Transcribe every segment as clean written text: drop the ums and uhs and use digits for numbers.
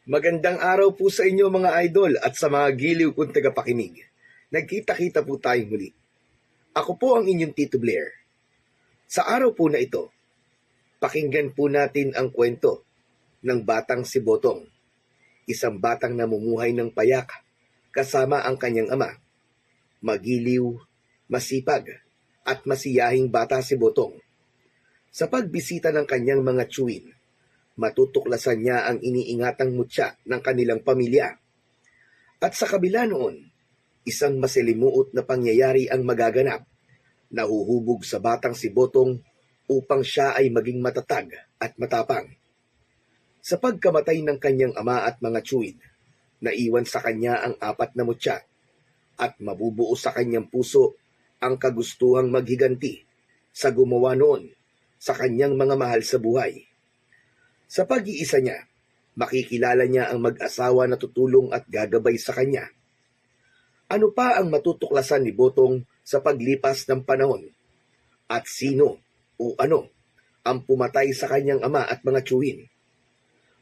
Magandang araw po sa inyo mga idol at sa mga giliw kong tagapakinig. Nagkita-kita po tayong muli. Ako po ang inyong Tito Blair. Sa araw po na ito, pakinggan po natin ang kwento ng batang si Botong. Isang batang namumuhay ng payak kasama ang kanyang ama. Magiliw, masipag at masiyahing bata si Botong. Sa pagbisita ng kanyang mga tiyuhin, matutuklasan niya ang iniingatang mutya ng kanilang pamilya. At sa kabila noon, isang masalimuot na pangyayari ang magaganap. Nahuhubog sa batang si Botong upang siya ay maging matatag at matapang. Sa pagkamatay ng kanyang ama at mga tiyuhin, naiwan sa kanya ang 4 na mutya at mabubuo sa kanyang puso ang kagustuhang maghiganti sa gumawa noon sa kanyang mga mahal sa buhay. Sa pag-iisa niya, makikilala niya ang mag-asawa na tutulong at gagabay sa kanya. Ano pa ang matutuklasan ni Botong sa paglipas ng panahon? At sino o ano ang pumatay sa kanyang ama at mga tiyuhin?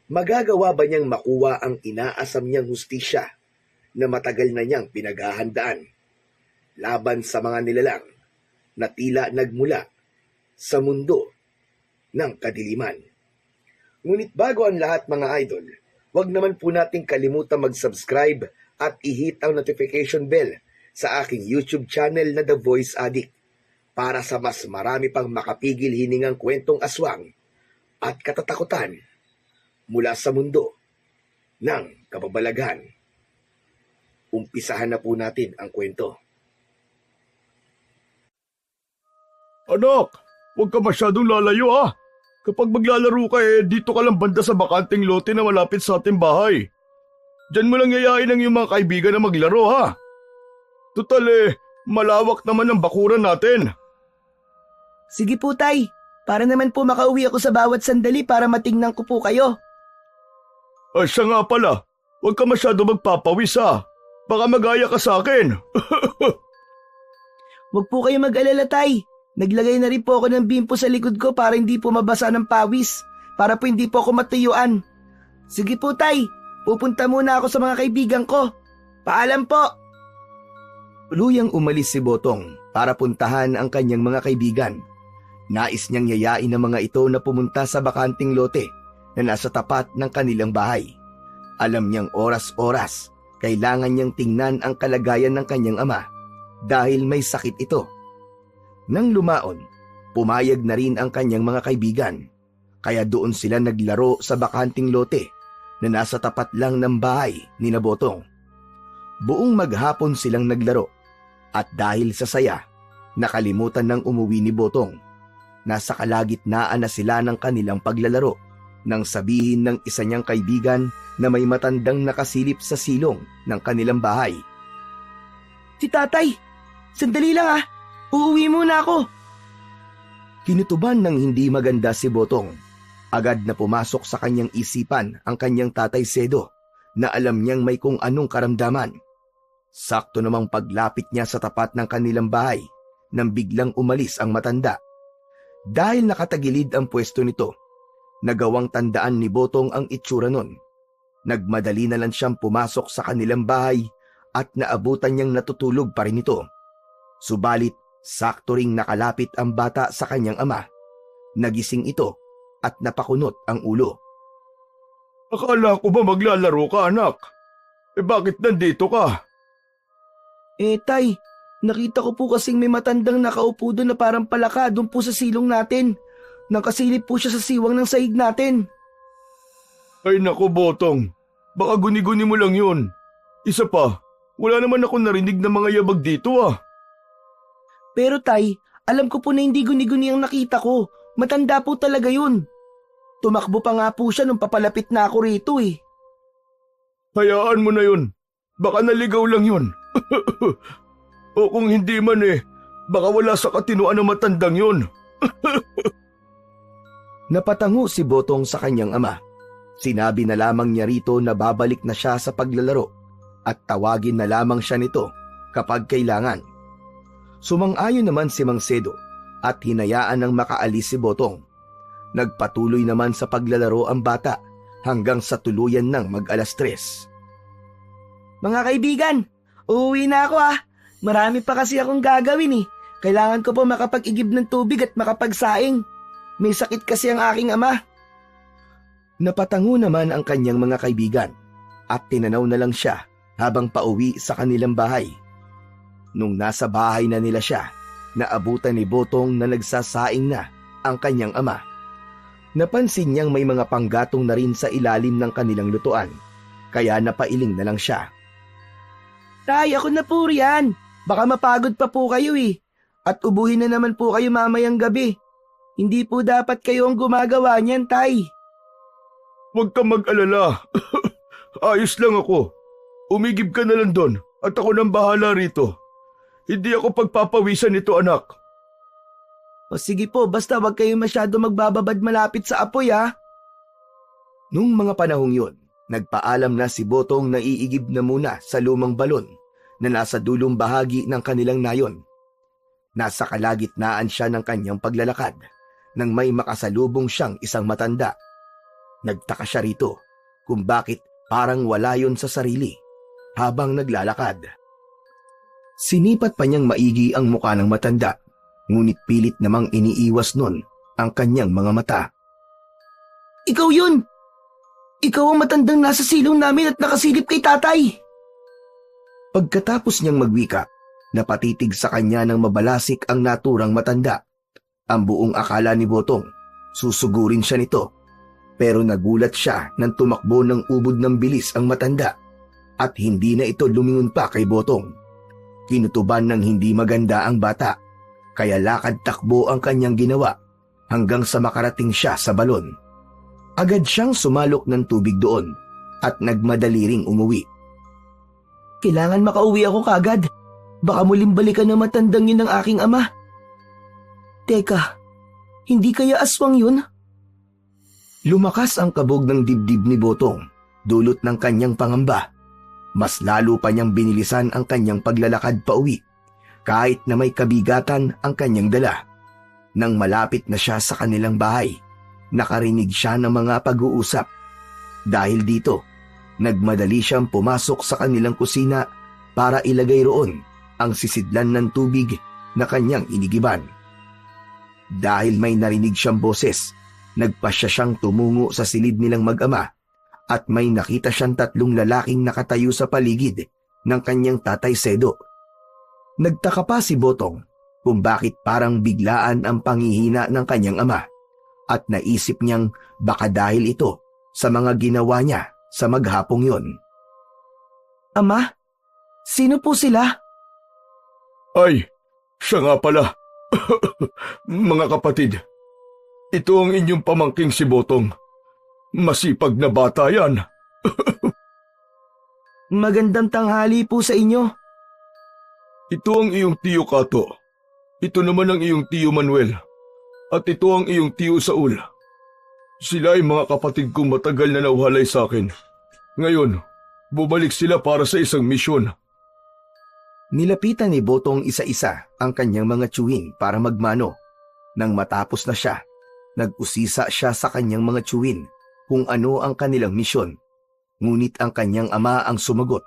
Magagawa ba niyang makuha ang inaasam niyang hustisya na matagal na niyang pinaghahandaan laban sa mga nilalang na tila nagmula sa mundo ng kadiliman? Ngunit bago ang lahat mga idol, huwag naman po nating kalimutan mag-subscribe at i-hit ang notification bell sa aking YouTube channel na The Voice Addict para sa mas marami pang makapigil hiningang kwentong aswang at katatakutan mula sa mundo ng kababalaghan. Umpisahan na po natin ang kwento. Anak, huwag ka masyadong lalayo Kapag maglalaro ka dito ka lang banda sa bakanting lote na malapit sa ating bahay. Diyan mo lang yayain ang iyong mga kaibigan na maglaro Tutal malawak naman ang bakuran natin. Sige po tay, para naman po makauwi ako sa bawat sandali para matingnan ko po kayo. Ay siya nga pala, huwag ka masyado magpapawis Baka magaya ka sa akin. Huwag po kayo mag-alala tay. Naglagay na rin po ako ng bimpo sa likod ko para hindi po mabasa ng pawis. Para po hindi po ako matuyuan. Sige po tay, pupunta muna ako sa mga kaibigan ko. Paalam po. Tuluyang umalis si Botong para puntahan ang kanyang mga kaibigan. Nais niyang yayain ang mga ito na pumunta sa bakanting lote na nasa tapat ng kanilang bahay. Alam niyang oras-oras, kailangan niyang tingnan ang kalagayan ng kanyang ama dahil may sakit ito. Nang lumaon, pumayag na rin ang kanyang mga kaibigan, kaya doon sila naglaro sa bakanting lote na nasa tapat lang ng bahay ni Botong. Buong maghapon silang naglaro at dahil sa saya, nakalimutan ng umuwi ni Botong. Nasa kalagitnaan na sila ng kanilang paglalaro nang sabihin ng isa niyang kaibigan na may matandang nakasilip sa silong ng kanilang bahay. Si tatay, sandali lang uuwi muna ako. Kinutuban ng hindi maganda si Botong. Agad na pumasok sa kanyang isipan ang kanyang tatay Sedo na alam niyang may kung anong karamdaman. Sakto namang paglapit niya sa tapat ng kanilang bahay nang biglang umalis ang matanda. Dahil nakatagilid ang pwesto nito, nagawang tandaan ni Botong ang itsura nun. Nagmadali na lang siyang pumasok sa kanilang bahay at naabutan niyang natutulog pa rin ito. Subalit, sakto ring nakalapit ang bata sa kanyang ama. Nagising ito at napakunot ang ulo. Akala ko ba maglalaro ka, anak? Bakit nandito ka? Tay, nakita ko po kasing may matandang nakaupo doon na parang palaka doon po sa silong natin. Nakasilip po siya sa siwang ng sahig natin. Ay naku, Botong. Baka guni-guni mo lang yun. Isa pa, wala naman ako narinig na mga yabag dito Pero tay, alam ko po na hindi guni-guni ang nakita ko. Matanda po talaga yun. Tumakbo pa nga po siya nung papalapit na ako rito Hayaan mo na yun. Baka naligaw lang yun. O kung hindi man baka wala sa katinuan ng matandang yun. Napatango si Botong sa kanyang ama. Sinabi na lamang niya rito na babalik na siya sa paglalaro at tawagin na lamang siya nito kapag kailangan. Sumang-ayon naman si Mang Sedo at hinayaan ng makaalis si Botong. Nagpatuloy naman sa paglalaro ang bata hanggang sa tuluyan ng mag-alas 3. Mga kaibigan, uuwi na ako ah. Marami pa kasi akong gagawin eh. Kailangan ko po makapag-igib ng tubig at makapagsaing. May sakit kasi ang aking ama. Napatango naman ang kanyang mga kaibigan at tinanaw na lang siya habang pauwi sa kanilang bahay. Nung nasa bahay na nila siya, naabutan ni Botong na nagsasaing na ang kanyang ama. Napansin niyang may mga panggatong na rin sa ilalim ng kanilang lutuan, kaya napailing na lang siya. Tay, ako na po riyan. Baka mapagod pa po kayo eh. At ubuhin na naman po kayo mamayang gabi. Hindi po dapat kayo ang gumagawa niyan, Tay. Huwag kang mag-alala. Ayos lang ako. Umigib ka na lang doon at ako nang bahala rito. Hindi ako pagpapawisan nito, anak. O sige po, basta wag kayo masyado magbababad malapit sa apoy ha. Nung mga panahong yun, nagpaalam na si Botong na iigib na muna sa lumang balon na nasa dulong bahagi ng kanilang nayon. Nasa kalagitnaan siya ng kanyang paglalakad nang may makasalubong siyang isang matanda. Nagtaka siya rito kung bakit parang wala yon sa sarili habang naglalakad. Sinipat pa niyang maigi ang mukha ng matanda, ngunit pilit namang iniiwas nun ang kanyang mga mata. Ikaw yun! Ikaw ang matandang nasa silong namin at nakasilip kay tatay. Pagkatapos niyang magwika, napatitig sa kanya ng mabalasik ang naturang matanda. Ang buong akala ni Botong, susugurin siya nito. Pero nagulat siya nang tumakbo ng ubod ng bilis ang matanda at hindi na ito lumingon pa kay Botong. Kinutuban ng hindi maganda ang bata, kaya lakad takbo ang kanyang ginawa hanggang sa makarating siya sa balon. Agad siyang sumalok ng tubig doon at nagmadali ring umuwi. Kailangan makauwi ako kagad. Baka muling balikan ng matandang yun ng aking ama. Teka, hindi kaya aswang yun? Lumakas ang kabog ng dibdib ni Botong, dulot ng kanyang pangamba. Mas lalo pa niyang binilisan ang kanyang paglalakad pauwi, kahit na may kabigatan ang kanyang dala. Nang malapit na siya sa kanilang bahay, nakarinig siya ng mga pag-uusap. Dahil dito, nagmadali siyang pumasok sa kanilang kusina para ilagay roon ang sisidlan ng tubig na kanyang inigiban. Dahil may narinig siyang boses, nagpasya siyang tumungo sa silid nilang mag-ama at may nakita siyang 3 lalaking nakatayo sa paligid ng kanyang tatay Sedo. Nagtaka pa si Botong kung bakit parang biglaan ang panghihina ng kanyang ama at naisip niyang baka dahil ito sa mga ginawa niya sa maghapong yon. Ama, sino po sila? Ay, siya nga pala. Mga kapatid, ito ang inyong pamangking si Botong. Masipag na bata yan. Magandang tanghali po sa inyo. Ito ang iyong tiyo Kato. Ito naman ang iyong tiyo Manuel. At ito ang iyong tiyo Saul. Sila ay mga kapatid kong matagal na nauhalay sa akin. Ngayon, bumalik sila para sa isang misyon. Nilapitan ni Botong isa-isa ang kanyang mga tiyuhin para magmano. Nang matapos na siya, nag-usisa siya sa kanyang mga tiyuhin kung ano ang kanilang misyon. Ngunit ang kanyang ama ang sumagot.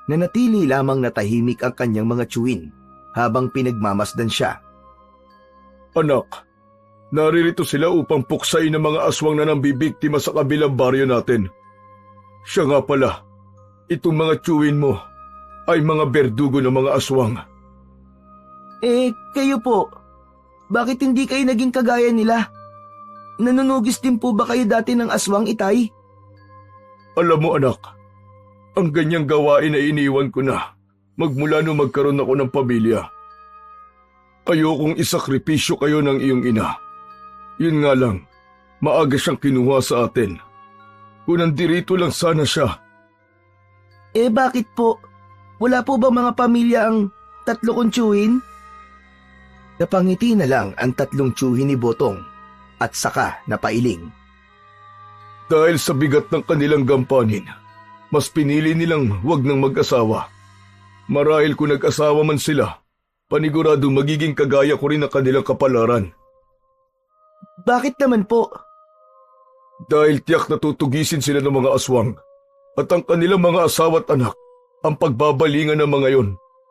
Nanatili lamang na tahimik ang kanyang mga tiyuhin habang pinagmamasdan siya. Anak, naririto sila upang puksay ng mga aswang na nambibiktima sa kabilang baryo natin. Siya nga pala, itong mga tiyuhin mo ay mga berdugo ng mga aswang. Kayo po, bakit hindi kayo naging kagaya nila? Nanunugis din po ba kayo dati ng aswang, itay? Alam mo anak, ang ganyang gawain ay iniwan ko na magmula nung magkaroon ako ng pamilya. Ayokong isakripisyo kayo ng iyong ina. Yun nga lang, maaga siyang kinuha sa atin. Kung nandirito lang sana siya. Bakit po? Wala po ba mga pamilya ang 3 kong tiyuhin? Napangiti na lang ang 3 tiyuhin ni Botong at saka napailing. Dahil sa bigat ng kanilang gampanin, mas pinili nilang wag nang mag-asawa. Marahil kung nag-asawa man sila, panigurado magiging kagaya ko rin ang kanilang kapalaran. Bakit naman po? Dahil tiyak na tutugisin sila ng mga aswang at ang kanilang mga asawa at anak ang pagbabalingan ng mga yon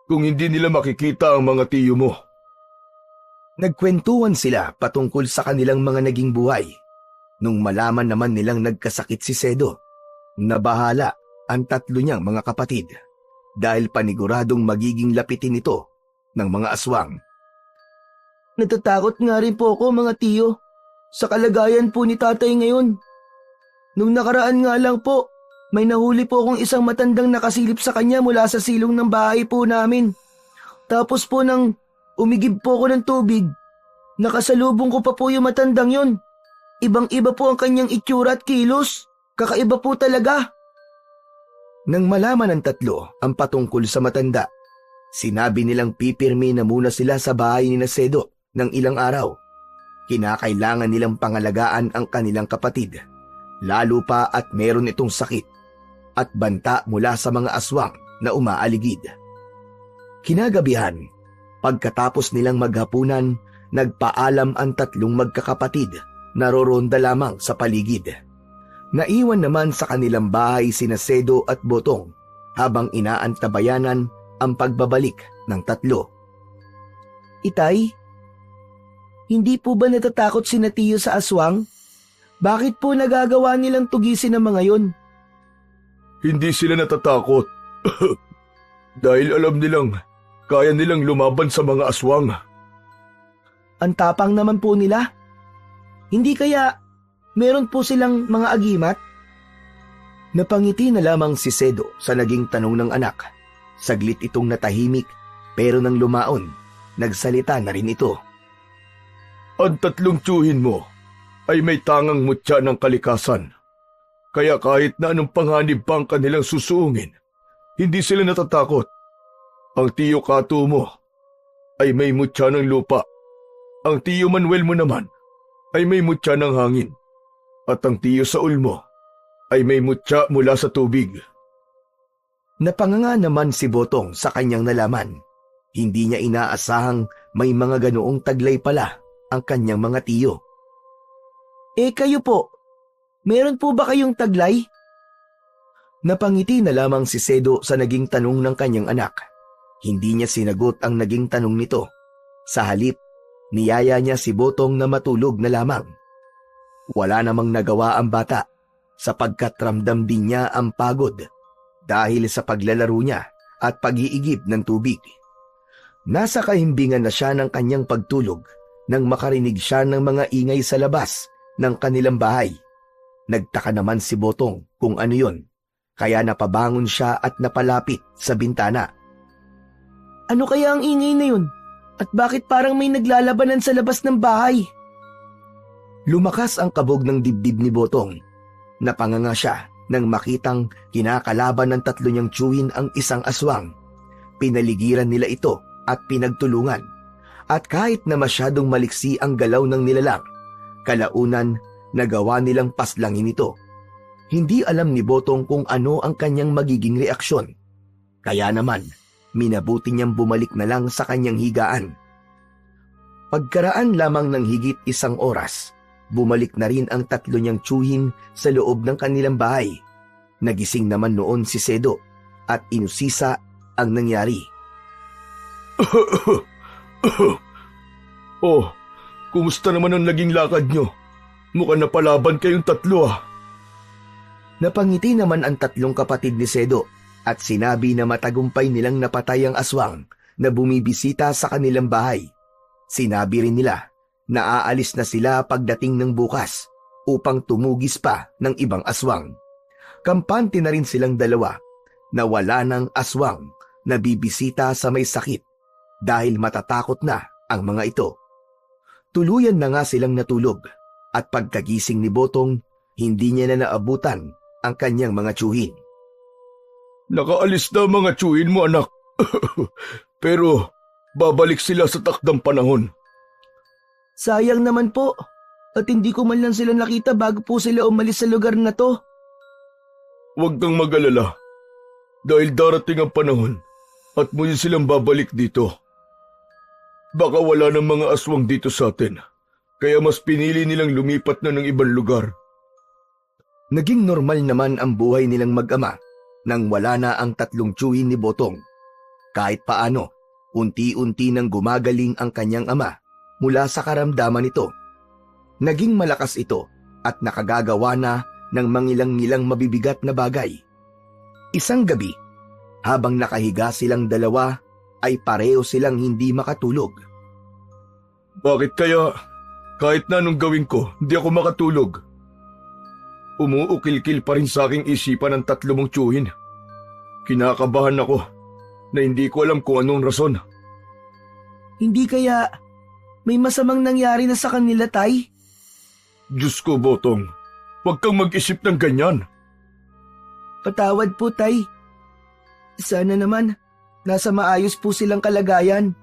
kung hindi nila makikita ang mga tiyo mo. Nagkwentuhan sila patungkol sa kanilang mga naging buhay. Nung malaman naman nilang nagkasakit si Sedo, nabahala ang tatlo niyang mga kapatid dahil paniguradong magiging lapitin ito ng mga aswang. Natatakot nga rin po ako mga tiyo sa kalagayan po ni tatay ngayon. Nung nakaraan nga lang po, may nahuli po akong isang matandang nakasilip sa kanya mula sa silong ng bahay po namin. Tapos po nang umigib po ako ng tubig, nakasalubong ko pa po yung matandang yon. Ibang-iba po ang kanyang itsura at kilos. Kakaiba po talaga. Nang malaman ng tatlo ang patungkol sa matanda, sinabi nilang pipirmi na muna sila sa bahay ni Sedo ng ilang araw. Kinakailangan nilang pangalagaan ang kanilang kapatid, lalo pa at meron itong sakit at banta mula sa mga aswang na umaaligid. Kinagabihan, pagkatapos nilang maghapunan, nagpaalam ang tatlong magkakapatid na roronda lamang sa paligid. Naiwan naman sa kanilang bahay sina Sedo at Botong habang inaantabayanan ang pagbabalik ng tatlo. Itay, hindi po ba natatakot si Tiyo sa aswang? Bakit po nagagawa nilang tugisin ang mga yon? Hindi sila natatakot dahil alam nilang kaya nilang lumaban sa mga aswang. Ang tapang naman po nila. Hindi kaya meron po silang mga agimat? Napangiti na lamang si Sedo sa naging tanong ng anak. Saglit itong natahimik pero nang lumaon, nagsalita na rin ito. Ang tatlong tiyuhin mo ay may tangang mutya ng kalikasan. Kaya kahit na anong panganib pa ang kanilang susuungin, hindi sila natatakot. Ang tiyo Kato mo ay may mutya ng lupa. Ang tiyo Manuel mo naman ay may mutya ng hangin. At ang tiyo Saul mo ay may mutya mula sa tubig. Napanganga naman si Botong sa kanyang nalaman. Hindi niya inaasahang may mga ganoong taglay pala ang kanyang mga tiyo. Kayo po, meron po ba kayong taglay? Napangiti na lamang si Sedo sa naging tanong ng kanyang anak. Hindi niya sinagot ang naging tanong nito. Sa halip, niyaya niya si Botong na matulog na lamang. Wala namang nagawa ang bata sapagkat ramdam din niya ang pagod dahil sa paglalaro niya at pag-iigib ng tubig. Nasa kahimbingan na siya ng kanyang pagtulog nang makarinig siya ng mga ingay sa labas ng kanilang bahay. Nagtaka naman si Botong kung ano yon, kaya napabangon siya at napalapit sa bintana. Ano kaya ang ingay na yun? At bakit parang may naglalabanan sa labas ng bahay? Lumakas ang kabog ng dibdib ni Botong. Napanganga siya nang makitang kinakalaban ng tatlo niyang tiyuhin ang isang aswang. Pinaligiran nila ito at pinagtulungan. At kahit na masyadong maliksi ang galaw ng nilalang, kalaunan nagawa nilang paslangin ito. Hindi alam ni Botong kung ano ang kanyang magiging reaksyon. Kaya naman, minabuti niyang bumalik na lang sa kanyang higaan. Pagkaraan lamang ng higit isang oras, bumalik na rin ang tatlo niyang tiyuhin sa loob ng kanilang bahay. Nagising naman noon si Sedo at inusisa ang nangyari. Oh, kumusta naman ang naging lakad nyo? Mukhang napalaban kayong tatlo ah. Napangiti naman ang tatlong kapatid ni Sedo at sinabi na matagumpay nilang napatay ang aswang na bumibisita sa kanilang bahay. Sinabi rin nila na aalis na sila pagdating ng bukas upang tumugis pa ng ibang aswang. Kampante na rin silang dalawa na wala ng aswang na bibisita sa may sakit dahil matatakot na ang mga ito. Tuluyan na nga silang natulog at pagkagising ni Botong, hindi niya na naabutan ang kanyang mga tiyuhin. Nakaalis na mga tiyuhin mo anak. Pero babalik sila sa takdang panahon. Sayang naman po at hindi ko man lang sila nakita bago po sila umalis sa lugar na to. Huwag kang mag-alala dahil darating ang panahon at muli silang babalik dito. Baka wala ng mga aswang dito sa atin, kaya mas pinili nilang lumipat na ng ibang lugar. Naging normal naman ang buhay nilang mag-ama nang wala na ang tatlong tiyuhin ni Botong. Kahit paano, unti-unti nang gumagaling ang kanyang ama mula sa karamdaman nito. Naging malakas ito at nakagagawa na ng mangilang-ngilang mabibigat na bagay. Isang gabi, habang nakahiga silang dalawa, ay pareho silang hindi makatulog. Bakit kaya kahit na anong gawin ko, hindi ako makatulog? Umuukil-kil pa rin sa aking isipan ang tatlo mong tiyuhin. Kinakabahan ako na hindi ko alam kung anong rason. Hindi kaya may masamang nangyari na sa kanila, Tay? Diyos ko, Botong, huwag kang mag-isip ng ganyan. Patawad po, Tay. Sana naman, nasa maayos po silang kalagayan.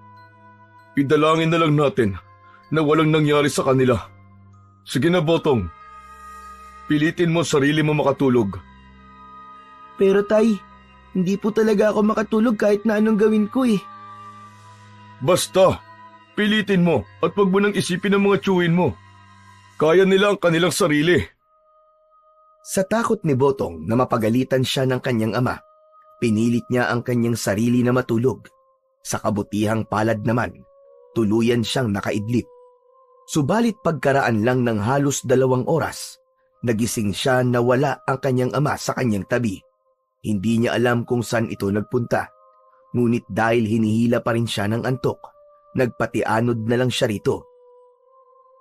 Idalangin na lang natin na walang nangyari sa kanila. Sige na, Botong. Pilitin mo sarili mo makatulog. Pero Tay, hindi po talaga ako makatulog kahit na anong gawin ko eh. Basta, pilitin mo at wag mo nang isipin ang mga tiyuhin mo. Kaya nila ang kanilang sarili. Sa takot ni Botong na mapagalitan siya ng kanyang ama, pinilit niya ang kanyang sarili na matulog. Sa kabutihang palad naman, tuluyan siyang nakaidlip. Subalit pagkaraan lang ng halos 2 oras, nagising siya na wala ang kanyang ama sa kanyang tabi. Hindi niya alam kung saan ito nagpunta. Ngunit dahil hinihila pa rin siya ng antok, nagpatianod na lang siya rito.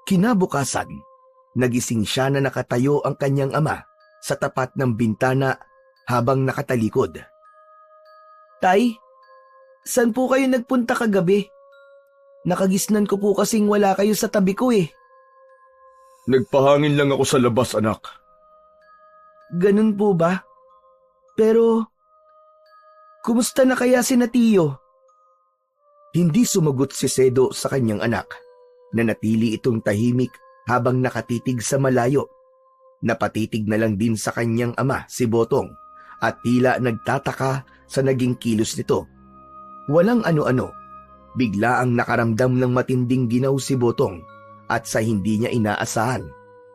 Kinabukasan, nagising siya na nakatayo ang kanyang ama sa tapat ng bintana habang nakatalikod. Tay, saan po kayo nagpunta kagabi? Nakagisnan ko po kasing wala kayo sa tabi ko eh. Nagpahangin lang ako sa labas, anak. Ganun po ba? Pero, kumusta na kaya si Tiyo? Hindi sumagot si Sedo sa kanyang anak. Nanatili itong tahimik habang nakatitig sa malayo. Napatitig na lang din sa kanyang ama si Botong at tila nagtataka sa naging kilos nito. Walang ano-ano, bigla ang nakaramdam ng matinding ginaw si Botong at sa hindi niya inaasahan,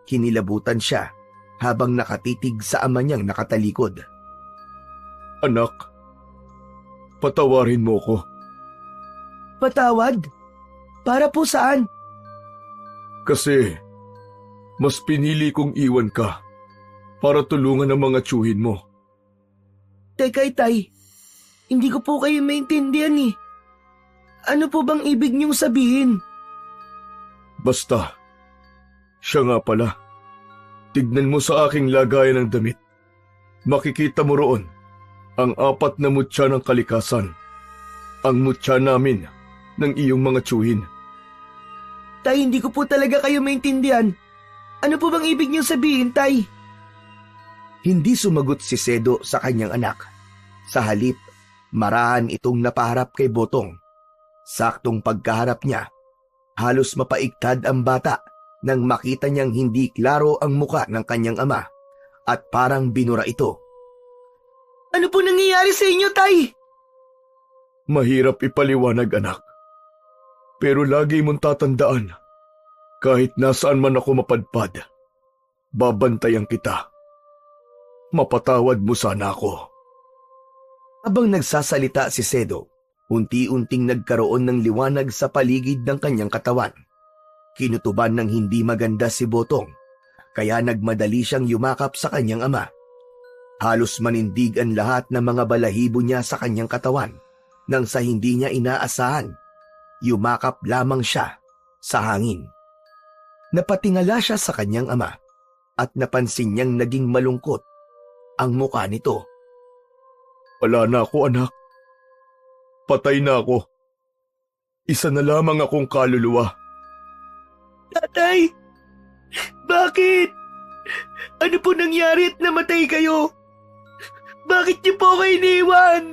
kinilabutan siya habang nakatitig sa ama niyang nakatalikod. Anak, patawarin mo ko. Patawad? Para po saan? Kasi mas pinili kong iwan ka para tulungan ang mga tiyuhin mo. Teka, Tay, hindi ko po kayo maintindihan eh. Ano po bang ibig niyong sabihin? Basta, siya nga pala. Tignan mo sa aking lagayan ng damit. Makikita mo roon ang 4 na mutya ng kalikasan. Ang mutya namin ng iyong mga tiyuhin. Tay, hindi ko po talaga kayo maintindihan. Ano po bang ibig niyong sabihin, Tay? Hindi sumagot si Sedo sa kanyang anak. Sa halip, marahan itong napaharap kay Botong. Saktong pagkaharap niya, halos mapaigtad ang bata nang makita niyang hindi klaro ang muka ng kanyang ama at parang binura ito. Ano po nangyayari sa inyo, Tay? Mahirap ipaliwanag, anak. Pero lagi mong tatandaan, kahit nasaan man ako mapadpad, babantayan kita. Mapatawad mo sana ako. Habang nagsasalita si Sedo, unti-unting nagkaroon ng liwanag sa paligid ng kanyang katawan. Kinutuban ng hindi maganda si Botong, kaya nagmadali siyang yumakap sa kanyang ama. Halos manindig ang lahat ng mga balahibo niya sa kanyang katawan, nang sa hindi niya inaasahan, yumakap lamang siya sa hangin. Napatingala siya sa kanyang ama at napansin niyang naging malungkot ang mukha nito. Wala na ako, anak. Patay na ako. Isa na lamang akong kaluluwa. Tatay! Bakit? Ano po nangyari at namatay kayo? Bakit niyo po ako iniwan?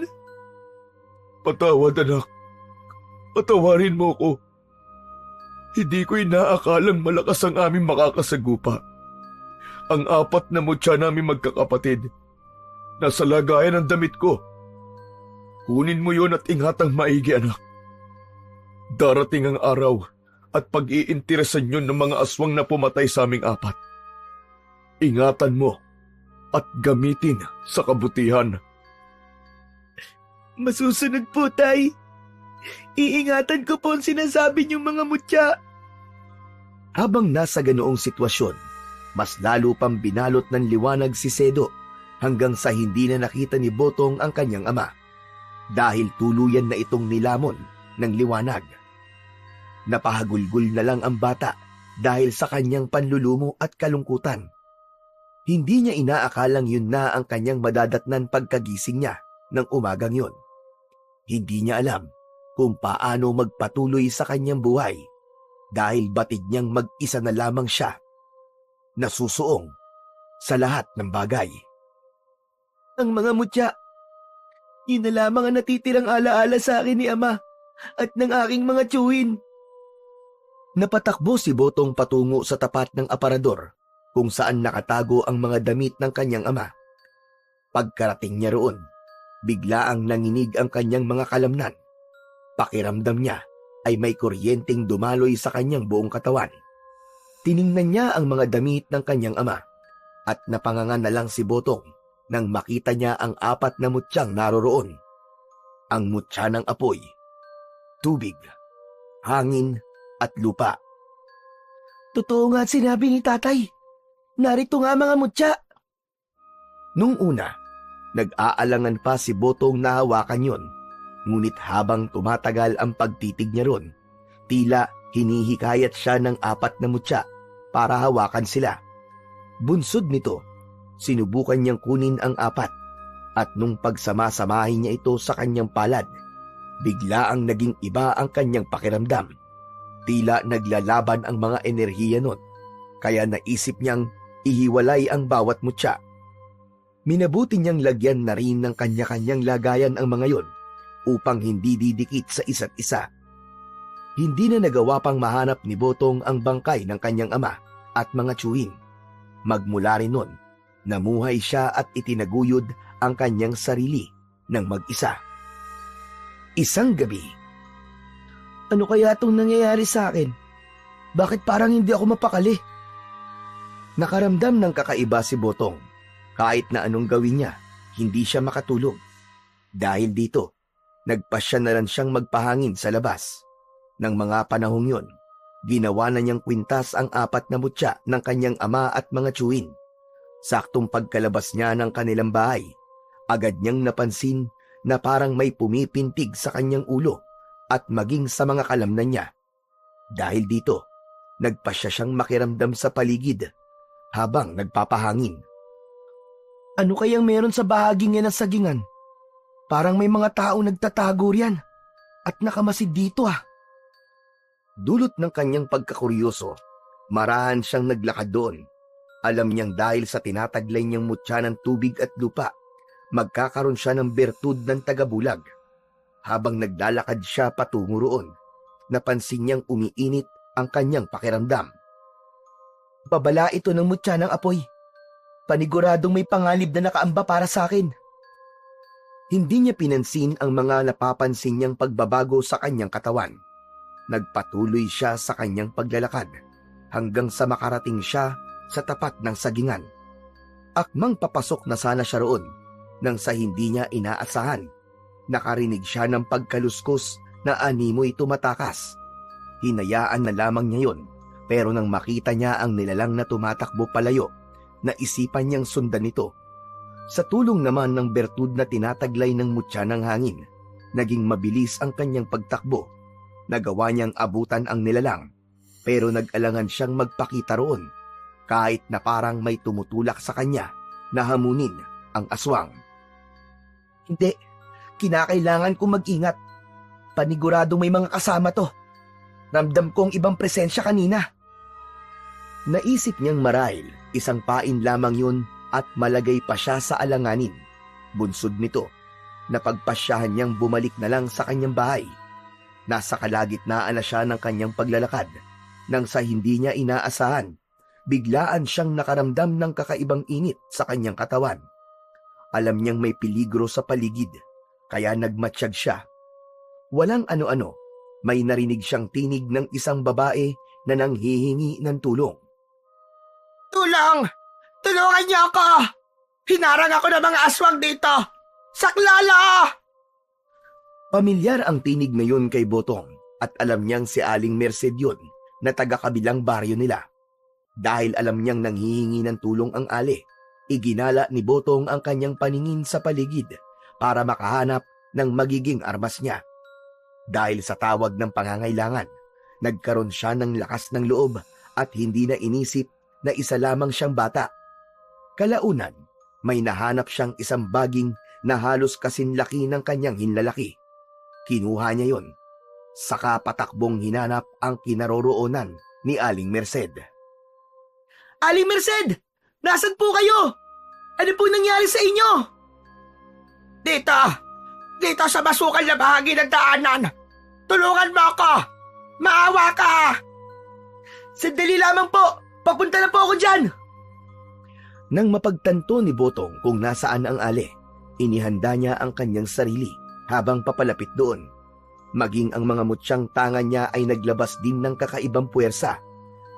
Patawad, anak. Patawarin mo ko. Hindi ko inaakalang malakas ang aming makakasagupa. Ang 4 na mutya namin magkakapatid. Nasa lagayan ng damit ko. Kunin mo yon at ingatang maigi, anak. Darating ang araw at pag-iinteresan yun ng mga aswang na pumatay sa aming 4. Ingatan mo at gamitin sa kabutihan. Masusunod po, Tay. Iingatan ko po ang sinasabi niyong mga mutya. Habang nasa ganoong sitwasyon, mas lalo pang binalot ng liwanag si Sedo hanggang sa hindi na nakita ni Botong ang kanyang ama dahil tuluyan na itong nilamon ng liwanag. Napahagulgul na lang ang bata dahil sa kanyang panlulumo at kalungkutan. Hindi niya inaakalang yun na ang kanyang madadatnan pagkagising niya ng umagang yun. Hindi niya alam kung paano magpatuloy sa kanyang buhay dahil batid niyang mag-isa na lamang siya, nasusuong sa lahat ng bagay. Ang mga mutya, yun na lamang ang natitirang alaala sa akin ni Ama at ng aking mga tiyuhin. Napatakbo si Botong patungo sa tapat ng aparador kung saan nakatago ang mga damit ng kanyang ama. Pagkarating niya roon, biglaang nanginig ang kanyang mga kalamnan. Pakiramdam niya ay may kuryenteng dumaloy sa kanyang buong katawan. Tiningnan niya ang mga damit ng kanyang ama at napanganga na lang si Botong nang makita niya ang 4 na mutyang naroroon. Ang mutya ng apoy, tubig, hangin at lupa. Totoo nga sinabi ni tatay. Narito nga mga mutya. Nung una, nag-aalangan pa si Botong na hawakan yun. Ngunit habang tumatagal ang pagtitig niya ron, tila hinihikayat siya ng 4 na mutya para hawakan sila. Bunsod nito, sinubukan niyang kunin ang 4 at nung pagsama-samahin niya ito sa kanyang palad, biglaang naging iba ang kanyang pakiramdam. Tila naglalaban ang mga enerhiya nun, kaya naisip niyang ihiwalay ang bawat mutya. Minabuti niyang lagyan na rin ng kanya-kanyang lagayan ang mga yon upang hindi didikit sa isa't isa. Hindi na nagawa pang mahanap ni Botong ang bangkay ng kanyang ama at mga tiyuhin. Magmula rin nun, namuhay siya at itinaguyod ang kanyang sarili ng mag-isa. Isang gabi, ano kaya itong nangyayari sa akin? Bakit parang hindi ako mapakali? Nakaramdam ng kakaiba si Botong. Kahit na anong gawin niya, hindi siya makatulog. Dahil dito, nagpasya na lang siyang magpahangin sa labas. Nang mga panahong yon, ginawa na niyang kwintas ang 4 na mutya ng kanyang ama at mga tiyuhin. Saktong pagkalabas niya ng kanilang bahay, agad niyang napansin na parang may pumipintig sa kanyang ulo at maging sa mga kalamnan niya. Dahil dito, nagpasya siyang makiramdam sa paligid habang nagpapahangin. Ano kayang meron sa bahaging yan ng sagingan? Parang may mga tao nagtatago riyan at nakamasid dito ah. Dulot ng kanyang pagkakuryoso, marahan siyang naglakad doon. Alam niyang dahil sa tinataglay niyang mutya ng tubig at lupa, magkakaroon siya ng bertud ng tagabulag. Habang naglalakad siya patungo roon, napansin niyang umiinit ang kanyang pakiramdam. Babala ito ng mutya ng apoy. Paniguradong may panganib na nakaamba para sa akin. Hindi niya pinansin ang mga napapansin niyang pagbabago sa kanyang katawan. Nagpatuloy siya sa kanyang paglalakad hanggang sa makarating siya sa tapat ng sagingan. Akmang papasok na sana siya roon nang sa hindi niya inaasahan. Nakarinig siya ng pagkaluskos na animoy tumatakas. Hinayaan na lamang niya yon, pero nang makita niya ang nilalang na tumatakbo palayo, naisipan niyang sundan ito. Sa tulong naman ng bertud na tinataglay ng mutya ng hangin, naging mabilis ang kanyang pagtakbo. Nagawa niyang abutan ang nilalang, pero nag-alangan siyang magpakita roon, kahit na parang may tumutulak sa kanya na hamunin ang aswang. Hindi, kinakailangan kong mag-ingat. Panigurado may mga kasama to. Ramdam kong ibang presensya kanina. Naisip niyang marahil isang pain lamang yun at malagay pa siya sa alanganin. Bunsod nito, napagpasyahan niyang bumalik na lang sa kanyang bahay. Nasa kalagitnaan na siya ng kanyang paglalakad nang sa hindi niya inaasahan, biglaan siyang nakaramdam ng kakaibang init sa kanyang katawan. Alam niyang may peligro sa paligid, kaya nagmatsyag siya. Walang ano-ano, may narinig siyang tinig ng isang babae na nanghihingi ng tulong. Tulong! Tulungan niyo ako! Hinarang ako ng mga aswang dito! Saklala! Pamilyar ang tinig na yun kay Botong at alam niyang si Aling Merced yun na taga-kabilang baryo nila. Dahil alam niyang nanghihingi ng tulong ang Ali, iginala ni Botong ang kanyang paningin sa paligid para makahanap ng magiging armas niya. Dahil sa tawag ng pangangailangan, nagkaroon siya ng lakas ng loob at hindi na inisip na isa lamang siyang bata. Kalaunan, may nahanap siyang isang baging na halos kasinlaki ng kanyang hinlalaki. Kinuha niya yon. Saka patakbong hinanap ang kinaroroonan ni Aling Merced. Aling Merced! Nasaan po kayo? Ano po nangyari sa inyo? Dito! Dito sa masukal na bahagi ng daanan! Tulungan mo ako! Maawa ka! Sandali lamang po! Papunta na po ako dyan! Nang mapagtanto ni Botong kung nasaan ang Ali, inihanda niya ang kanyang sarili habang papalapit doon. Maging ang mga mutsyang tanga niya ay naglabas din ng kakaibang puwersa.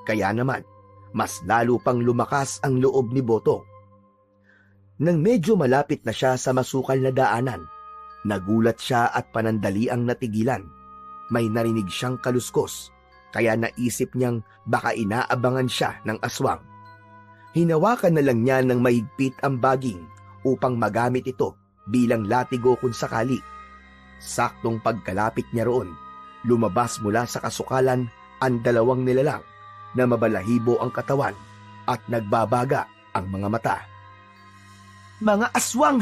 Kaya naman, mas lalo pang lumakas ang loob ni Botong. Nang medyo malapit na siya sa masukal na daanan, nagulat siya at panandaliang natigilan. May narinig siyang kaluskos, kaya naisip niyang baka inaabangan siya ng aswang. Hinawakan na lang niya ng mahigpit ang baging upang magamit ito bilang latigo kung sakali. Saktong pagkalapit niya roon, lumabas mula sa kasukalan ang dalawang nilalang na mabalahibo ang katawan at nagbabaga ang mga mata. Mga aswang!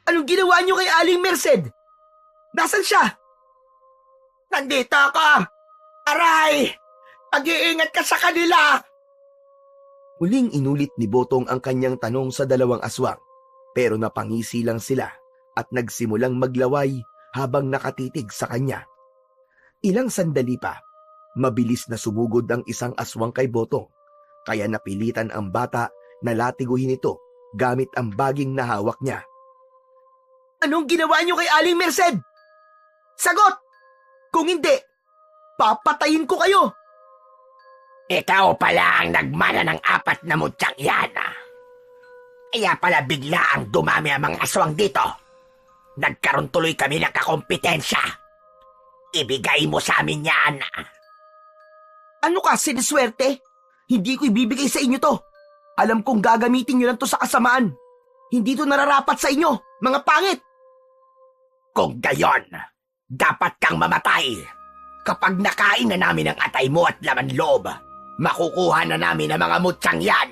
Anong ginawa niyo kay Aling Merced? Nasaan siya? Nandito ako! Aray! Pag-iingat ka sa kanila! Muling inulit ni Botong ang kanyang tanong sa dalawang aswang, pero napangisi lang sila at nagsimulang maglaway habang nakatitig sa kanya. Ilang sandali pa, mabilis na sumugod ang isang aswang kay Botong, kaya napilitan ang bata na latiguhin ito gamit ang baging na hawak niya. Anong ginawa niyo kay Aling Merced? Sagot! Kung hindi, papatayin ko kayo! Ikaw pala ang nagmana ng 4 na mutsyang yan. Kaya pala bigla ang dumami ang mga aswang dito. Nagkaroon tuloy kami ng kakompetensya. Ibigay mo sa amin yan. Ano ka, siniswerte? Hindi ko ibibigay sa inyo to. Alam kong gagamitin nyo lang to sa kasamaan. Hindi to nararapat sa inyo, mga pangit. Kung gayon, dapat kang mamatay. Kapag nakain na namin ang atay mo at laman loob, makukuha na namin ang mga mutsyang yan.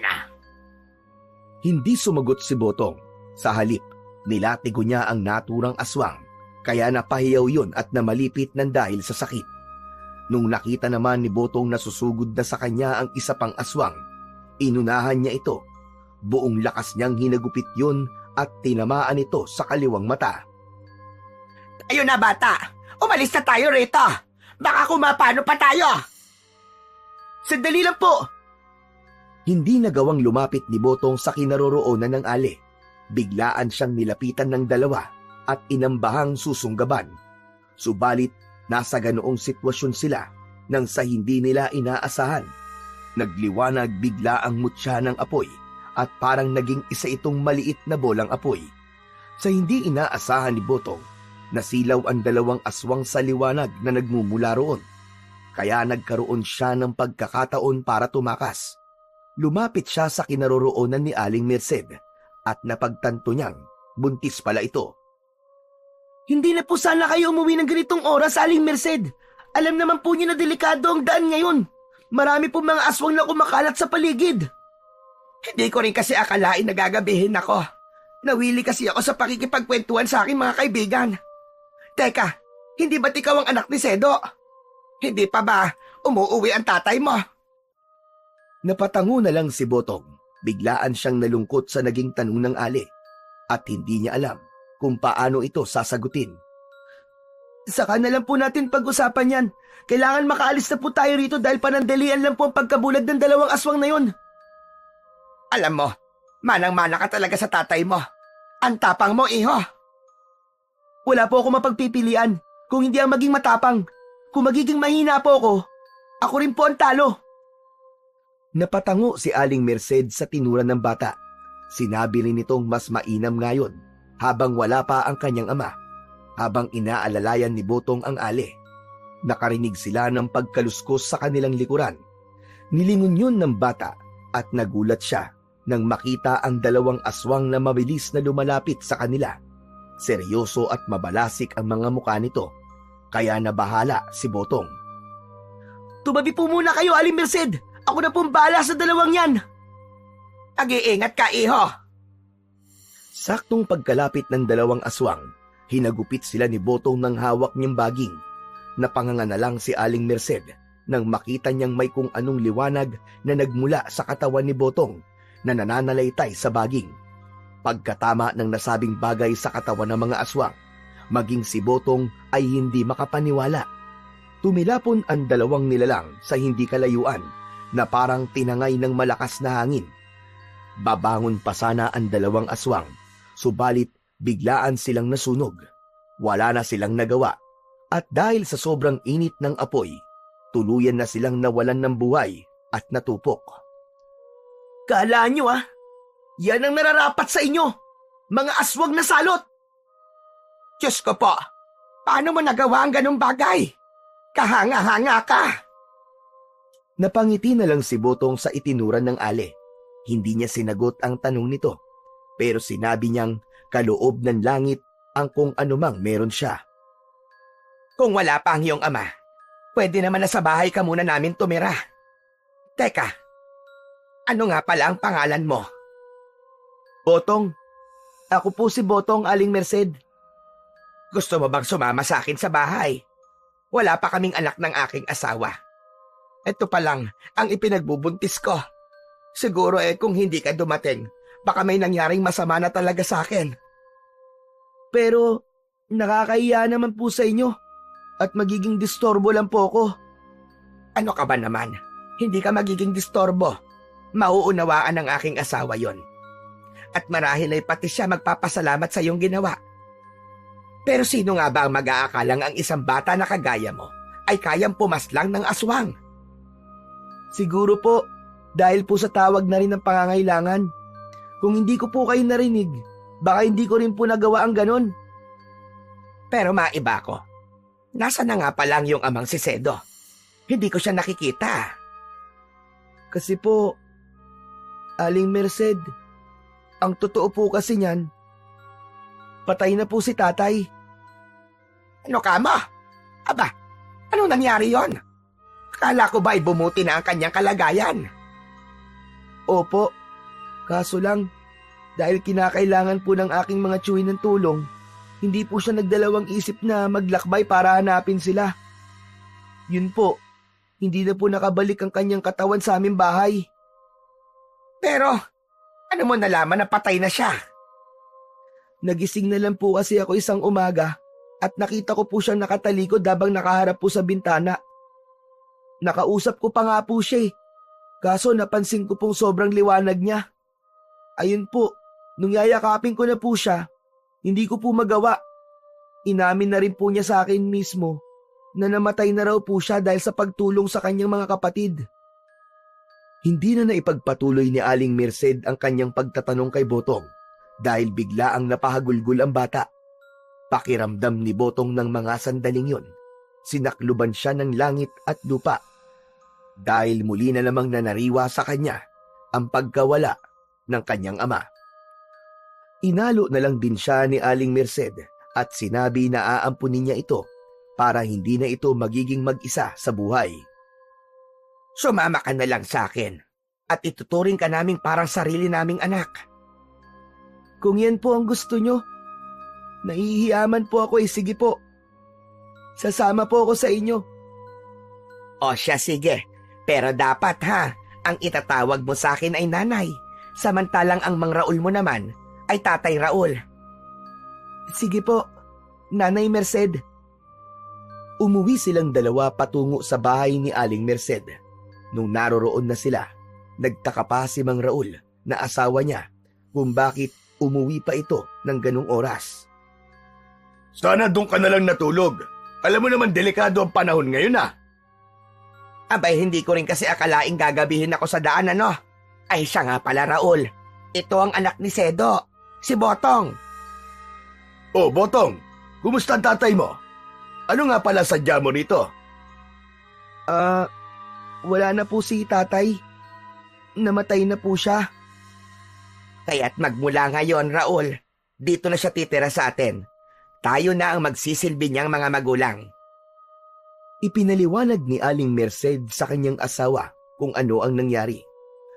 Hindi sumagot si Botong. Sa halip, nilatigo niya ang naturang aswang, kaya napahiyaw yun at namalipit ng dahil sa sakit. Nung nakita naman ni Botong na susugod na sa kanya ang isa pang aswang, inunahan niya ito. Buong lakas niyang hinagupit yun at tinamaan ito sa kaliwang mata. Ayun na bata, umalis na tayo rito. Baka kumapano pa tayo. Sandali lang po! Hindi nagawang lumapit ni Botong sa kinaroroonan ng Ali. Biglaan siyang nilapitan ng dalawa at inambahang susunggaban. Subalit, nasa ganoong sitwasyon sila nang sa hindi nila inaasahan. Nagliwanag bigla ang mutya ng apoy at parang naging isa itong maliit na bolang apoy. Sa hindi inaasahan ni Botong, nasilaw ang dalawang aswang sa liwanag na nagmumula roon. Kaya nagkaroon siya ng pagkakataon para tumakas. Lumapit siya sa kinaroroonan ni Aling Merced at napagtanto niyang buntis pala ito. Hindi na po sana kayo umuwi ng ganitong oras, Aling Merced. Alam naman po niyo na delikado ang daan ngayon. Marami po mga aswang na kumakalat sa paligid. Hindi ko rin kasi akalain na gagabihin ako. Nawili kasi ako sa pakikipagkwentuhan sa aking mga kaibigan. Teka, hindi ba't ikaw ang anak ni Sedo? Hindi pa ba umuuwi ang tatay mo? Napatango na lang si Botong. Biglaan siyang nalungkot sa naging tanong ng Ali at hindi niya alam kung paano ito sasagutin. Saka na lang po natin pag-usapan yan. Kailangan makaalis na po tayo rito dahil panandalian lang po ang pagkabulag ng dalawang aswang na yon. Alam mo, manang-mana ka talaga sa tatay mo. Ang tapang mo, iho. Wala po ako mapagpipilian kung hindi ang maging matapang. Kung magiging mahina po ako rin po ang talo. Napatango si Aling Merced sa tinura ng bata. Sinabi rin nitong mas mainam ngayon habang wala pa ang kanyang ama. Habang inaalalayan ni Botong ang ali, nakarinig sila ng pagkaluskos sa kanilang likuran. Nilingon yun ng bata at nagulat siya nang makita ang dalawang aswang na mabilis na lumalapit sa kanila. Seryoso at mabalasik ang mga mukha nito, kaya nabahala si Botong. Tumabi po muna kayo, Aling Merced. Ako na pong bahala sa dalawang yan. Ag-iingat ka, iho! Saktong pagkalapit ng dalawang aswang, hinagupit sila ni Botong ng hawak niyang baging. Napanganga na lang si Aling Merced nang makita niyang may kung anong liwanag na nagmula sa katawan ni Botong na nananalaytay sa baging. Pagkatama ng nasabing bagay sa katawan ng mga aswang, maging si Botong ay hindi makapaniwala. Tumilapon ang dalawang nilalang sa hindi kalayuan na parang tinangay ng malakas na hangin. Babangon pa sana ang dalawang aswang, subalit biglaan silang nasunog. Wala na silang nagawa at dahil sa sobrang init ng apoy, tuluyan na silang nawalan ng buhay at natupok. Kala nyo yan ang nararapat sa inyo, mga aswang na salot. Diyos ko po, paano mo nagawa ang ganong bagay? Kahanga-hanga ka! Napangiti na lang si Botong sa itinuran ng ali. Hindi niya sinagot ang tanong nito, pero sinabi niyang kaloob ng langit ang kung anumang meron siya. Kung wala pa ang iyong ama, pwede naman na sa bahay ka muna namin tumira. Teka, ano nga pala ang pangalan mo? Botong. Ako po si Botong, Aling Merced. Gusto mo bang sumama sa akin sa bahay? Wala pa kaming anak ng aking asawa. Ito pa lang ang ipinagbubuntis ko. Siguro kung hindi ka dumating, baka may nangyaring masama na talaga sa akin. Pero nakakahiya naman po sa inyo at magiging distorbo lang po ako. Ano ka ba naman? Hindi ka magiging distorbo. Mauunawaan ng aking asawa yon. At marahil ay pati siya magpapasalamat sa iyong ginawa. Pero sino nga ba ang mag-aakalang ang isang bata na kagaya mo ay kayang pumaslang ng aswang? Siguro po, dahil po sa tawag na rin ng pangangailangan. Kung hindi ko po kayo narinig, baka hindi ko rin po nagawa ang ganon. Pero maiba ko. Nasa na nga pa lang yung amang si Sedo? Hindi ko siya nakikita. Kasi po, Aling Merced, ang totoo po kasi niyan, patay na po si tatay. Ano ka mo? Aba, anong nangyari yon? Akala ko ba ay bumuti na ang kanyang kalagayan? Opo, kaso lang, dahil kinakailangan po ng aking mga tsuhin ng tulong, hindi po siya nagdalawang isip na maglakbay para hanapin sila. Yun po, hindi na po nakabalik ang kanyang katawan sa aming bahay. Pero, ano mo nalaman na patay na siya? Nagising na lang po kasi ako isang umaga at nakita ko po siyang nakatalikod habang nakaharap po sa bintana. Nakausap ko pa nga po siya kaso napansin ko pong sobrang liwanag niya. Ayun po, nung yayakapin ko na po siya, hindi ko po magawa. Inamin na rin po niya sa akin mismo na namatay na raw po siya dahil sa pagtulong sa kanyang mga kapatid. Hindi na naipagpatuloy ni Aling Merced ang kanyang pagtatanong kay Botong dahil bigla ang napahagulgul ang bata. Pakiramdam ni Botong ng mga sandaling yun, sinakluban siya ng langit at lupa dahil muli na namang nanariwa sa kanya ang pagkawala ng kanyang ama. Inalo na lang din siya ni Aling Merced at sinabi na aampunin niya ito para hindi na ito magiging mag-isa sa buhay. Sumama ka na lang sa akin at ituturing ka naming parang sarili naming anak. Kung yan po ang gusto nyo, nahihiyaman po ako sige po. Sasama po ako sa inyo. O siya sige, pero dapat ang itatawag mo sa akin ay nanay, samantalang ang Mang Raul mo naman ay Tatay Raul. Sige po, Nanay Merced. Umuwi silang dalawa patungo sa bahay ni Aling Merced. Nung naroroon na sila, nagtaka pa si Mang Raul na asawa niya kung bakit umuwi pa ito ng ganung oras. Sana doon ka na lang natulog. Alam mo naman delikado ang panahon ngayon Abay, hindi ko rin kasi akalaing gagabihin ako sa daan Ay siya nga pala Raul. Ito ang anak ni Sedo, si Botong. Oh, Botong, kumusta ang tatay mo? Ano nga pala sadya mo rito? Wala na po si tatay. Namatay na po siya. Kaya't magmula ngayon, Raul, dito na siya titira sa atin. Tayo na ang magsisilbi niyang mga magulang. Ipinaliwanag ni Aling Merced sa kanyang asawa kung ano ang nangyari.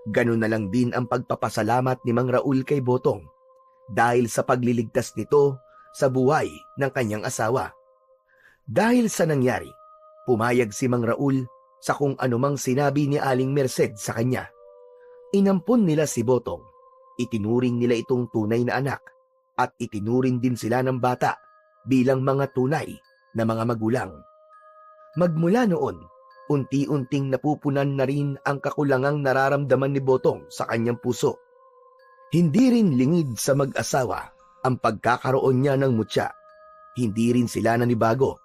Ganun na lang din ang pagpapasalamat ni Mang Raul kay Botong dahil sa pagliligtas nito sa buhay ng kanyang asawa. Dahil sa nangyari, pumayag si Mang Raul sa kung anumang sinabi ni Aling Merced sa kanya. Inampon nila si Botong. Itinuring nila itong tunay na anak at itinuring din sila ng bata bilang mga tunay na mga magulang. Magmula noon, unti-unting napupunan na rin ang kakulangang nararamdaman ni Botong sa kanyang puso. Hindi rin lingid sa mag-asawa ang pagkakaroon niya ng mutya. Hindi rin sila nanibago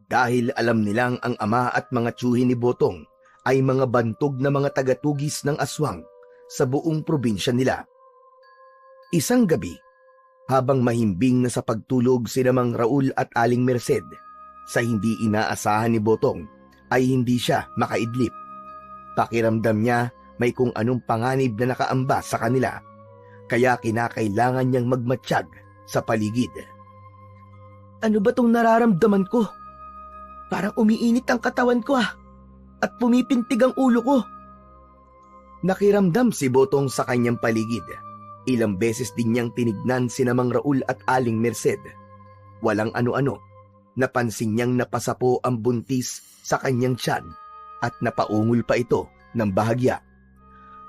dahil alam nilang ang ama at mga tiyuhin ni Botong ay mga bantog na mga tagatugis ng aswang sa buong probinsya nila. Isang gabi, habang mahimbing na sa pagtulog sina Mang Raul at Aling Merced, sa hindi inaasahan ni Botong ay hindi siya makaidlip. Pakiramdam niya may kung anong panganib na nakaamba sa kanila, kaya kinakailangan niyang magmatsyag sa paligid. Ano ba tong nararamdaman ko? Parang umiinit ang katawan ko at pumipintig ang ulo ko. Nakiramdam si Botong sa kanyang paligid. Ilang beses din niyang tinignan sina Mang Raul at Aling Merced. Walang ano-ano. Napansin niyang napasapo ang buntis sa kanyang tiyan at napaungol pa ito ng bahagya.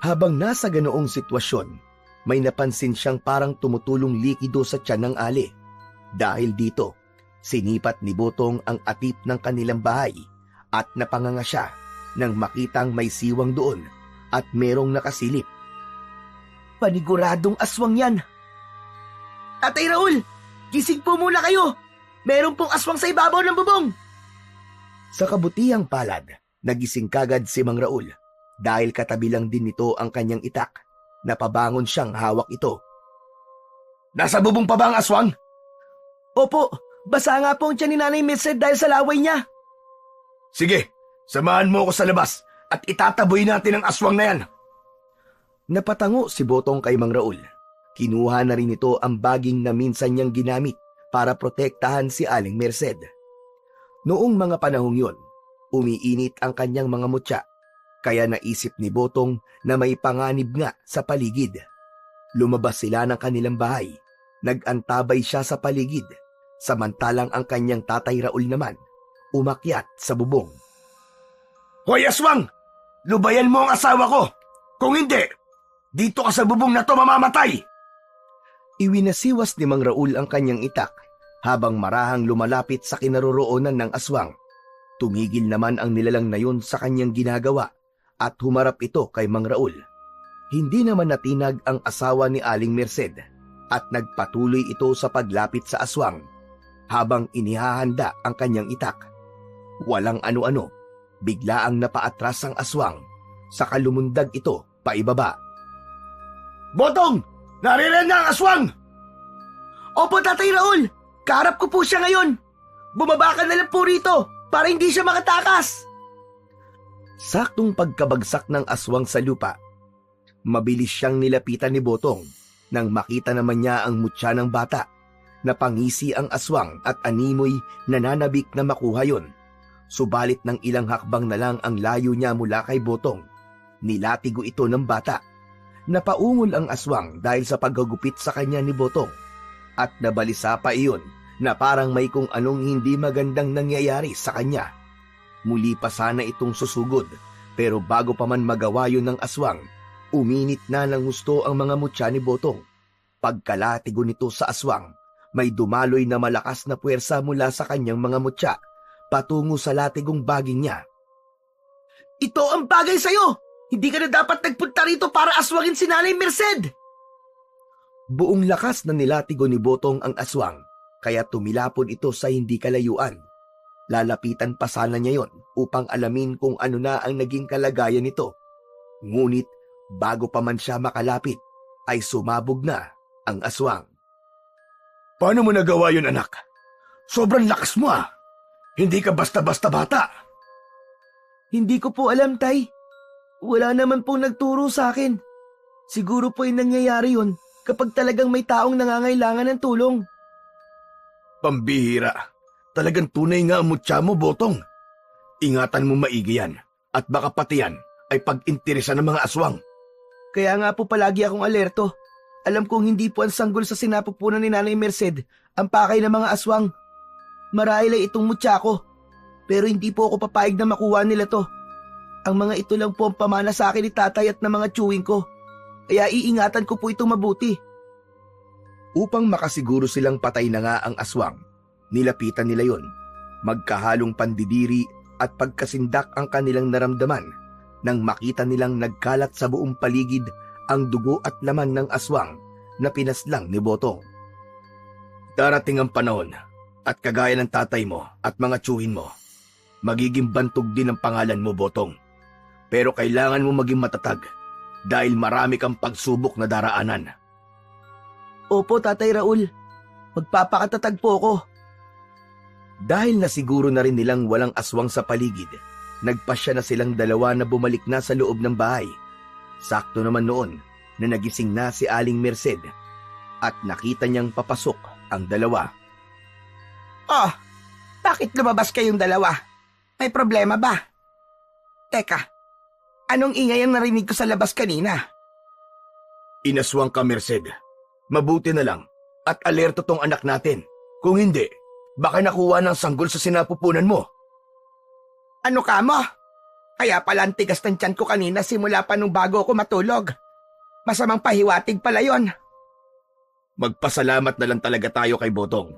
Habang nasa ganoong sitwasyon, may napansin siyang parang tumutulong likido sa tiyan ng ali. Dahil dito, sinipat ni Botong ang atip ng kanilang bahay at napanganga siya nang makitang may siwang doon at merong nakasilip. Paniguradong aswang yan. Tatay Raul, gising po muna kayo. Meron pong aswang sa ibabaw ng bubong. Sa kabutihang palad, nagising kagad si Mang Raul dahil katabi lang din nito ang kanyang itak. Napabangon siyang hawak ito. Nasa bubong pa ba ang aswang? Opo, basa nga po ang tiyan ni Nanay Merced dahil sa laway niya. Sige, samahan mo ako sa labas at itataboy natin ang aswang na yan. Napatango si Botong kay Mang Raul. Kinuha na rin ito ang baging na minsan niyang ginamit para protektahan si Aling Merced. Noong mga panahong yon, umiinit ang kanyang mga mutya, kaya naisip ni Botong na may panganib nga sa paligid. Lumabas sila ng kanilang bahay. Nag-antabay siya sa paligid, samantalang ang kanyang tatay Raul naman umakyat sa bubong. Hoy aswang! Lubayan mo ang asawa ko! Kung hindi, dito ka sa bubong na to mamamatay! Iwinasiwas ni Mang Raul ang kanyang itak habang marahang lumalapit sa kinaroroonan ng aswang. Tumigil naman ang nilalang na yun sa kanyang ginagawa at humarap ito kay Mang Raul. Hindi naman natinag ang asawa ni Aling Merced at nagpatuloy ito sa paglapit sa aswang habang inihahanda ang kanyang itak. Walang ano-ano, biglaang napaatras ang aswang, saka lumundag ito paibaba. Botong! Naririyan na ang aswang! Opo, Tatay Raul. Kaharap ko po siya ngayon. Bumaba ka na lang po rito para hindi siya makatakas. Saktong pagkabagsak ng aswang sa lupa, mabilis siyang nilapitan ni Botong nang makita naman niya ang mutya ng bata. Napangisi ang aswang at animoy nananabik na makuha yon. Subalit ng ilang hakbang na lang ang layo niya mula kay Botong, nilatigo ito ng bata. Napaungol ang aswang dahil sa paggagupit sa kanya ni Botong at nabalisa pa iyon na parang may kung anong hindi magandang nangyayari sa kanya. Muli pa sana itong susugod pero bago pa man magawa yun ng aswang, uminit na ng husto ang mga mutya ni Botong. Pagkalatigo nito sa aswang, may dumaloy na malakas na puwersa mula sa kanyang mga mutya patungo sa latigong baging niya. Ito ang bagay sa'yo! Hindi ka na dapat nagpunta rito para aswangin si Nanay Merced! Buong lakas na nilatigo ni Botong ang aswang, kaya tumilapon ito sa hindi kalayuan. Lalapitan pa sana niya yon upang alamin kung ano na ang naging kalagayan nito. Ngunit bago pa man siya makalapit, ay sumabog na ang aswang. Paano mo nagawa yun, anak? Sobrang lakas mo ah. Hindi ka basta-basta bata. Hindi ko po alam, Tay. Wala naman pong nagturo sa akin. Siguro po yung nangyayari yun kapag talagang may taong nangangailangan ng tulong. Pambihira. Talagang tunay nga ang mutya mo, Botong. Ingatan mo maigi yan. At baka pati yan ay pag-interesan ng mga aswang. Kaya nga po palagi akong alerto. Alam kong hindi po ang sanggol sa sinapupunan ni Nanay Merced ang pakay ng mga aswang. Marahil ay itong mutya ko. Pero hindi po ako papayag na makuha nila to. Ang mga ito lang po ang pamana sa akin ni tatay at ng mga tiyuwing ko. Kaya iingatan ko po ito mabuti. Upang makasiguro silang patay na nga ang aswang, nilapitan nila yon. Magkahalong pandidiri at pagkasindak ang kanilang naramdaman nang makita nilang nagkalat sa buong paligid ang dugo at laman ng aswang na pinaslang ni Botong. Darating ang panahon at kagaya ng tatay mo at mga tiyuhin mo, magiging bantog din ang pangalan mo, Botong. Pero kailangan mo maging matatag dahil marami kang pagsubok na daraanan. Opo, Tatay Raul. Magpapakatatag po ako. Dahil nasiguro na rin nilang walang aswang sa paligid, nagpasya na silang dalawa na bumalik na sa loob ng bahay. Sakto naman noon na nagising na si Aling Merced at nakita niyang papasok ang dalawa. Oh, bakit lumabas kayong dalawa? May problema ba? Teka, anong ingay ang narinig ko sa labas kanina? Inaswang ka, Merced. Mabuti na lang at alerto tong anak natin. Kung hindi, baka nakuha ng sanggol sa sinapupunan mo. Ano ka mo? Kaya pala ang tigas ng tiyan ko kanina simula pa nung bago ako matulog. Masamang pahiwatig pala yon. Magpasalamat na lang talaga tayo kay Botong.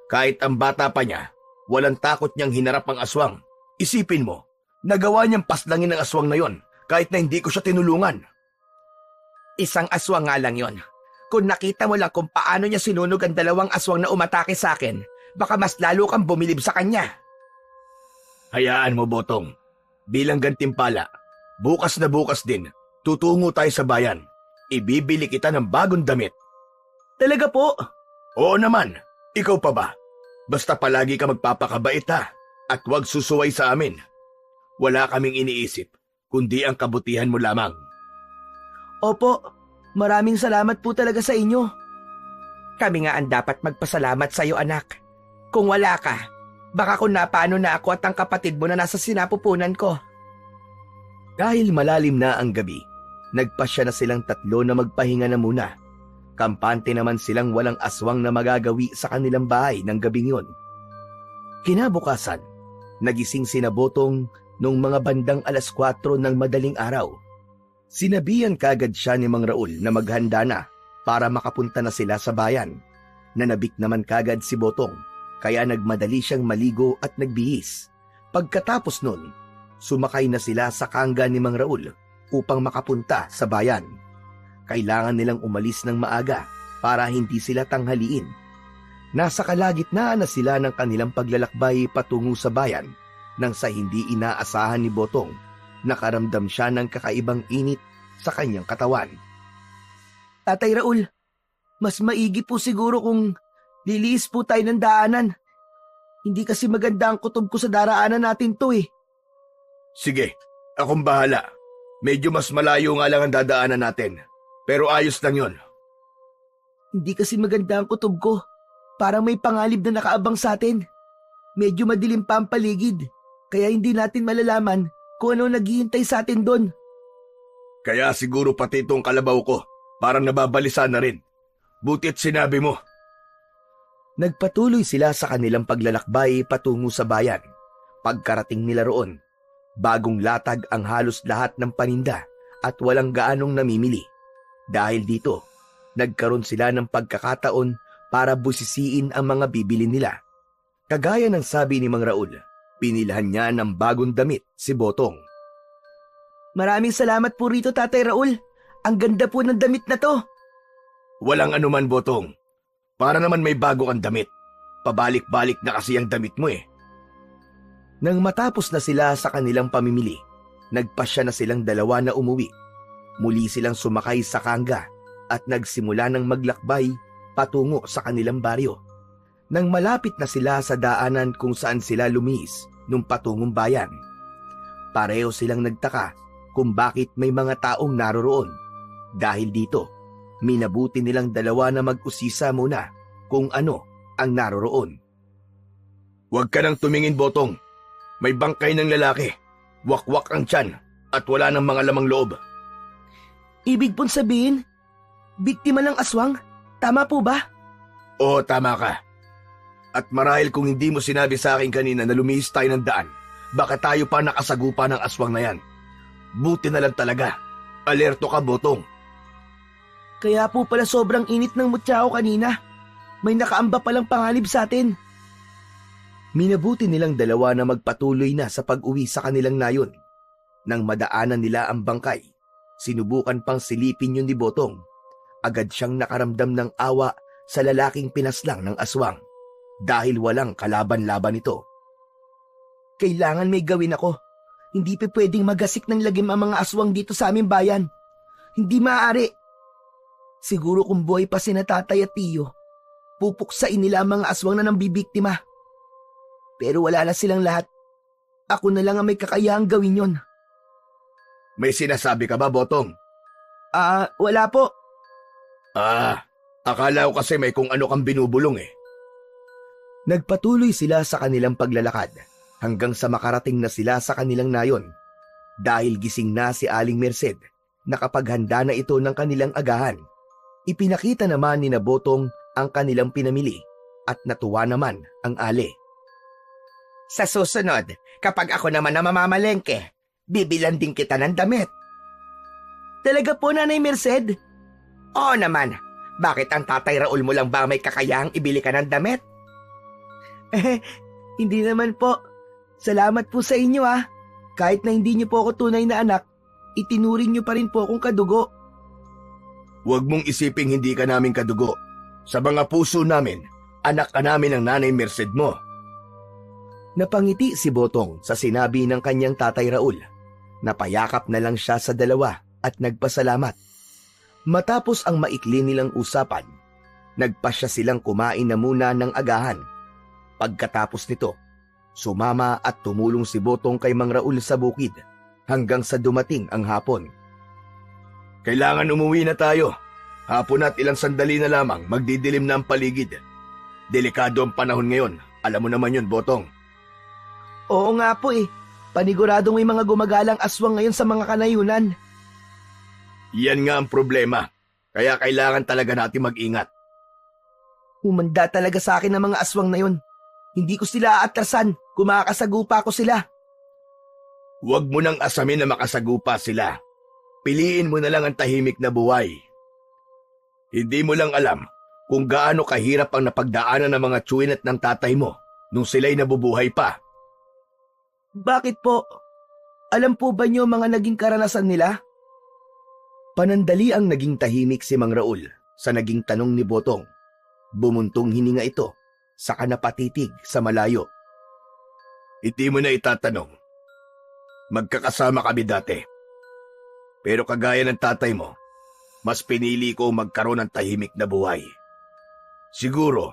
Kahit ang bata pa niya, walang takot niyang hinarap ang aswang. Isipin mo, nagawa niyang paslangin ang aswang na yon kahit na hindi ko siya tinulungan. Isang aswang nga lang yon. Kung nakita mo lang kung paano niya sinunog ang dalawang aswang na umatake sa akin, baka mas lalo kang bumilib sa kanya. Hayaan mo, Botong. Bilang gantimpala, bukas na bukas din, tutungo tayo sa bayan. Ibibili kita ng bagong damit. Talaga po? Oo naman, ikaw pa ba? Basta palagi ka magpapakabait ha, at huwag susuway sa amin. Wala kaming iniisip, kundi ang kabutihan mo lamang. Opo, maraming salamat po talaga sa inyo. Kami nga ang dapat magpasalamat sa iyo, anak. Kung wala ka, baka kung napaano na ako at ang kapatid mo na nasa sinapupunan ko. Dahil malalim na ang gabi, nagpasya na silang tatlo na magpahinga na muna. Kampante naman silang walang aswang na magagawi sa kanilang bahay ng gabing yon. Kinabukasan, nagising sina Botong nung mga bandang 4:00 ng madaling araw. Sinabihan kagad siya ni Mang Raul na maghanda na para makapunta na sila sa bayan. Nanabik naman kagad si Botong, kaya nagmadali siyang maligo at nagbihis. Pagkatapos nun, sumakay na sila sa kangga ni Mang Raul upang makapunta sa bayan. Kailangan nilang umalis ng maaga para hindi sila tanghaliin. Nasa kalagitnaan na sila ng kanilang paglalakbay patungo sa bayan nang sa hindi inaasahan ni Botong, nakaramdam siya ng kakaibang init sa kanyang katawan. Tatay Raul, mas maigi po siguro kung liliis po tayo ng daanan. Hindi kasi maganda ang kutob ko sa daraanan natin to eh. Sige, akong bahala. Medyo mas malayo nga lang ang dadaanan natin. Pero ayos lang yon. Hindi kasi maganda ang kutob ko. Parang may pangalib na nakaabang sa atin. Medyo madilim pa ang paligid. Kaya hindi natin malalaman kung ano naghihintay sa atin doon. Kaya siguro pati itong kalabaw ko, parang nababalisa na rin. Buti't sinabi mo. Nagpatuloy sila sa kanilang paglalakbay patungo sa bayan. Pagkarating nila roon, bagong latag ang halos lahat ng paninda at walang gaanong namimili. Dahil dito, nagkaroon sila ng pagkakataon para busisiin ang mga bibili nila. Kagaya ng sabi ni Mang Raul, pinilhan niya ng bagong damit si Botong. Maraming salamat po rito, Tatay Raul. Ang ganda po ng damit na to. Walang anuman, Botong. Para naman may bago kang damit. Pabalik-balik na kasi ang damit mo eh. Nang matapos na sila sa kanilang pamimili, nagpasya na silang dalawa na umuwi. Muli silang sumakay sa kangga at nagsimula ng maglakbay patungo sa kanilang baryo. Nang malapit na sila sa daanan kung saan sila lumihis nung patungong bayan, pareho silang nagtaka kung bakit may mga taong naroroon. Dahil dito, minabuti nilang dalawa na mag-usisa muna kung ano ang naroroon. Huwag ka nang tumingin, Botong. May bangkay ng lalaki. Wakwak ang tiyan at wala ng mga lamang loob. Ibig pong sabihin, biktima ng aswang? Tama po ba? Oo, tama ka. At marahil kung hindi mo sinabi sa akin kanina na lumihis tayo ng daan, baka tayo pa nakasagupa ng aswang na yan. Buti na lang talaga. Alerto ka, Botong. Kaya po pala sobrang init ng mutya ko kanina. May nakaamba palang pangalib sa atin. Minabuti nilang dalawa na magpatuloy na sa pag-uwi sa kanilang nayon. Nang madaanan nila ang bangkay, sinubukan pang silipin yun ni Botong. Agad siyang nakaramdam ng awa sa lalaking pinaslang ng aswang dahil walang kalaban-laban ito. Kailangan may gawin ako. Hindi pa pwedeng magasik ng lagim ang mga aswang dito sa aming bayan. Hindi maaari. Siguro kung buhay pa sina tatay at tiyo, pupuksain nila ang mga aswang na nambibiktima. Pero wala na silang lahat. Ako na lang ang may kakayahang gawin yon. May sinasabi ka ba, Botong? Wala po. Akala ko kasi may kung ano kang binubulong eh. Nagpatuloy sila sa kanilang paglalakad hanggang sa makarating na sila sa kanilang nayon. Dahil gising na si Aling Merced, nakapaghanda na ito ng kanilang agahan. Ipinakita naman ni na Botong ang kanilang pinamili at natuwa naman ang ale. Sa susunod, kapag ako naman na mamamalengke, bibilan din kita ng damit. Talaga po, Nanay Merced? Oo naman, bakit ang tatay Raul mo lang ba may kakayahang ibili ka ng damit? Hindi naman po. Salamat po sa inyo Kahit na hindi niyo po ako tunay na anak, itinuring niyo pa rin po akong kadugo. Huwag mong isiping hindi ka namin kadugo. Sa mga puso namin, anak ka namin ng Nanay Merced mo. Napangiti si Botong sa sinabi ng kanyang tatay Raul. Napayakap na lang siya sa dalawa at nagpasalamat. Matapos ang maikli nilang usapan, nagpasya silang kumain na muna ng agahan. Pagkatapos nito, sumama at tumulong si Botong kay Mang Raul sa bukid hanggang sa dumating ang hapon. Kailangan umuwi na tayo. Hapon at ilang sandali na lamang magdidilim na ang paligid. Delikado ang panahon ngayon. Alam mo naman yun, Botong. Oo nga po Paniguradong may mga gumagalang aswang ngayon sa mga kanayunan. Yan nga ang problema. Kaya kailangan talaga natin mag-ingat. Humanda talaga sa akin ang mga aswang na yun. Hindi ko sila aatrasan kung makakasagupa ko sila. Huwag mo nang asamin na makasagupa sila. Piliin mo na lang ang tahimik na buhay. Hindi mo lang alam kung gaano kahirap ang napagdaanan ng mga tsuin at ng tatay mo nung sila'y nabubuhay pa. Bakit po? Alam po ba niyo mga naging karanasan nila? Panandali ang naging tahimik si Mang Raul sa naging tanong ni Botong. Bumuntong hininga ito, saka napatitig sa malayo. Hindi mo na itatanong. Magkakasama kami dati. Pero kagaya ng tatay mo, mas pinili ko magkaroon ng tahimik na buhay. Siguro,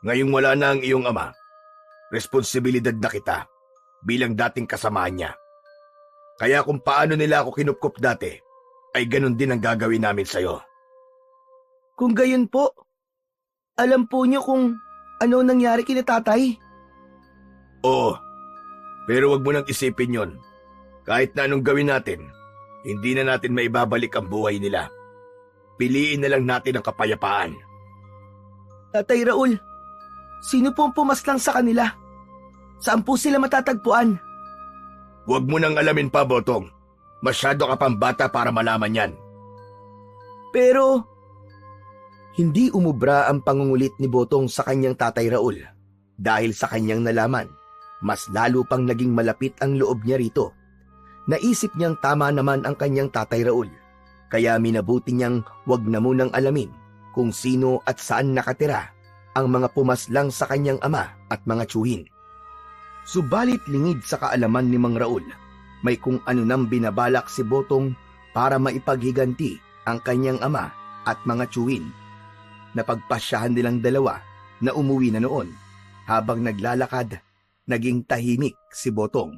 ngayong wala na ang iyong ama, responsibilidad na kita bilang dating kasamaan niya. Kaya kung paano nila ako kinupkop dati, ay ganun din ang gagawin namin sa'yo. Kung gayon po, alam po niyo kung ano nangyari kina tatay? Oo, pero wag mo nang isipin yon. Kahit na anong gawin natin, hindi na natin maibabalik ang buhay nila. Piliin na lang natin ang kapayapaan. Tatay Raul, sino po ang pumaslang sa kanila? Saan po sila matatagpuan? Huwag mo nang alamin pa, Botong. Masyado ka pang bata para malaman yan. Pero, hindi umubra ang pangungulit ni Botong sa kanyang tatay Raul. Dahil sa kanyang nalaman, mas lalo pang naging malapit ang loob niya rito. Naisip niyang tama naman ang kanyang tatay Raul. Kaya minabuti niyang wag na munang alamin kung sino at saan nakatira ang mga pumaslang sa kanyang ama at mga tsuhin. Subalit lingid sa kaalaman ni Mang Raul, may kung ano nang binabalak si Botong para maipaghiganti ang kanyang ama at mga tiyuhin. Napagpasyahan nilang dalawa na umuwi na noon. Habang naglalakad, naging tahimik si Botong.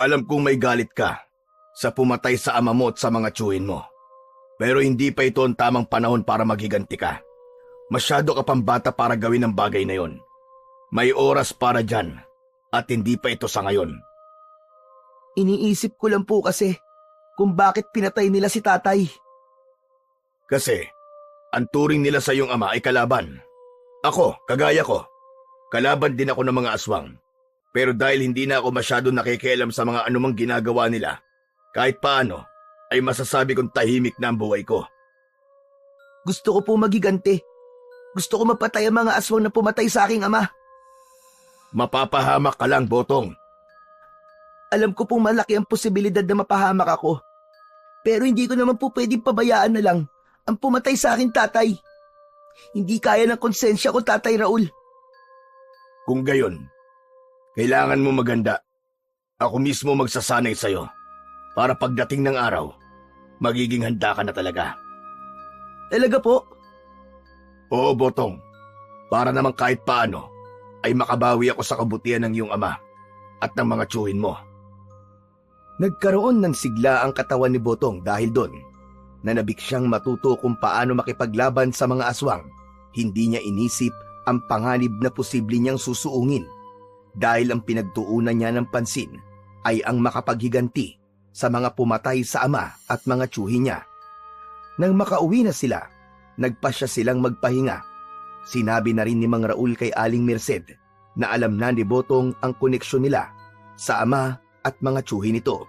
Alam kong may galit ka sa pumatay sa ama mo at sa mga tiyuhin mo. Pero hindi pa ito ang tamang panahon para maghiganti ka. Masyado ka pang bata para gawin ang bagay na yon. May oras para dyan at hindi pa ito sa ngayon. Iniisip ko lang po kasi kung bakit pinatay nila si tatay. Kasi ang turing nila sa iyong ama ay kalaban. Ako, kagaya ko, kalaban din ako ng mga aswang. Pero dahil hindi na ako masyado nakikialam sa mga anumang ginagawa nila, kahit paano ay masasabi kong tahimik na ang buhay ko. Gusto ko po magiganti. Gusto ko mapatay ang mga aswang na pumatay sa aking ama. Mapapahamak ka lang, Botong. Alam ko pong malaki ang posibilidad na mapahamak ako. Pero hindi ko naman po pwedeng pabayaan na lang ang pumatay sa aking tatay. Hindi kaya ng konsensya ko, Tatay Raul. Kung gayon, kailangan mo maganda. Ako mismo magsasanay sa'yo para pagdating ng araw, magiging handa ka na talaga. Talaga po? Oo, Botong. Para naman kahit paano ay makabawi ako sa kabutihan ng iyong ama at ng mga tiyuhin mo. Nagkaroon ng sigla ang katawan ni Botong dahil doon. Nanabik siyang matuto kung paano makipaglaban sa mga aswang. Hindi niya inisip ang panganib na posible niyang susuungin dahil ang pinagtuunan niya ng pansin ay ang makapaghiganti sa mga pumatay sa ama at mga tiyuhin niya. Nang makauwi na sila, nagpasya silang magpahinga. Sinabi na rin ni Mang Raul kay Aling Merced na alam na ni Botong ang koneksyon nila sa ama at mga tiyuhin nito.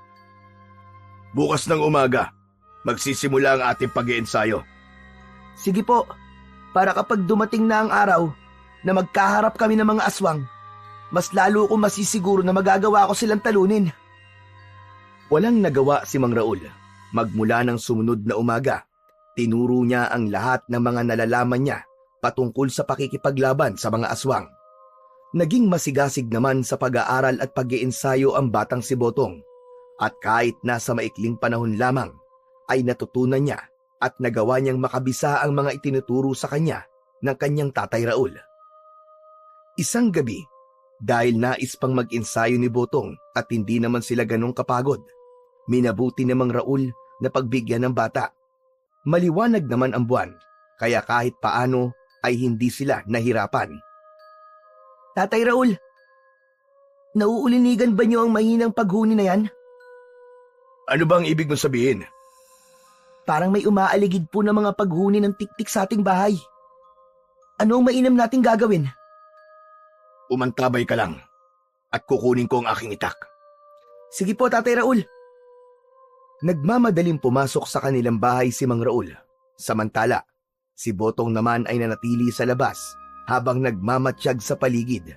Bukas ng umaga, magsisimula ang ating pag-iensayo. Sige po, para kapag dumating na ang araw na magkaharap kami ng mga aswang, mas lalo kong masisiguro na magagawa ko silang talunin. Walang nagawa si Mang Raul. Magmula ng sumunod na umaga, tinuro niya ang lahat ng mga nalalaman niya patungkol sa pakikipaglaban sa mga aswang. Naging masigasig naman sa pag-aaral at pag-iensayo ang batang si Botong. At kahit nasa maikling panahon lamang, ay natutunan niya at nagawa niyang makabisa ang mga itinuturo sa kanya ng kanyang Tatay Raul. Isang gabi, dahil nais pang mag-ensayo ni Botong at hindi naman sila ganong kapagod, minabuti ni Mang Raul na pagbigyan ng bata. Maliwanag naman ang buwan, kaya kahit paano ay hindi sila nahirapan. Tatay Raul, nauulinigan ba niyo ang mahinang paghuni na yan? Ano bang ibig mong sabihin? Parang may umaaligid po ng mga paghuni ng tiktik sa ating bahay. Ano ang mainam nating gagawin? Umantabay ka lang at kukunin ko ang aking itak. Sige po, Tatay Raul. Nagmamadaling pumasok sa kanilang bahay si Mang Raul. Samantala, si Botong naman ay nanatili sa labas habang nagmamatsyag sa paligid.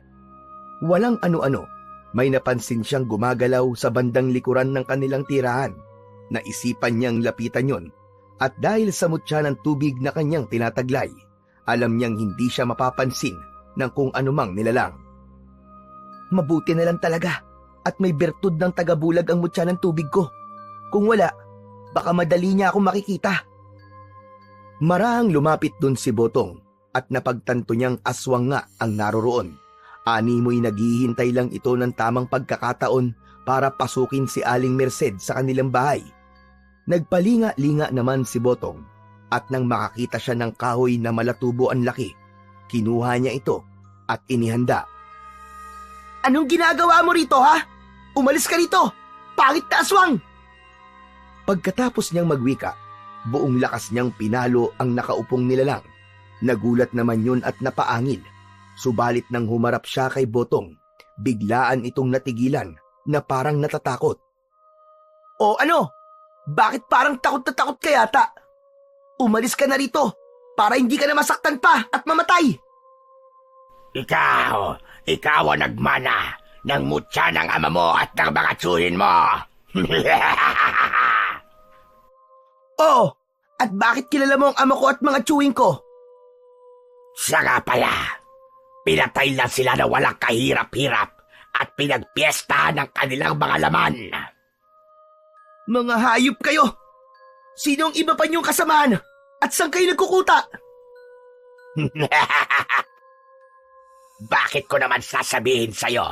Walang ano-ano, may napansin siyang gumagalaw sa bandang likuran ng kanilang tirahan. Naisipan niyang lapitan yon at dahil sa mutya ng tubig na kanyang tinataglay, alam niyang hindi siya mapapansin ng kung anumang nilalang. Mabuti na lang talaga at may bertud ng tagabulag ang mutya ng tubig ko. Kung wala, baka madali niya akong makikita. Marahang lumapit dun si Botong at napagtanto niyang aswang nga ang naroroon. Animoy naghihintay lang ito ng tamang pagkakataon para pasukin si Aling Merced sa kanilang bahay. Nagpalinga-linga naman si Botong at nang makakita siya ng kahoy na malatubo ang laki, kinuha niya ito at inihanda. Anong ginagawa mo rito, ha? Umalis ka rito! Pangit na aswang! Pagkatapos niyang magwika, buong lakas niyang pinalo ang nakaupong nilalang. Nagulat naman yun at napaangil. Subalit nang humarap siya kay Botong, biglaan itong natigilan na parang natatakot. O ano? Bakit parang takot na takot ka yata? Umalis ka na rito para hindi ka na masaktan pa at mamatay. Ikaw ang nagmana ng mutya ng ama mo at ng mga tiyuhin mo. Oo, at bakit kilala mo ang ama ko at mga tiyuhin ko? Siya nga pala, pinatay lang sila na walang kahirap-hirap at pinagpiestahan ng kanilang mga laman. Mga hayop kayo! Sinong iba pa niyong kasamahan? At saan kayo nagkukuta? Bakit ko naman sasabihin sa'yo?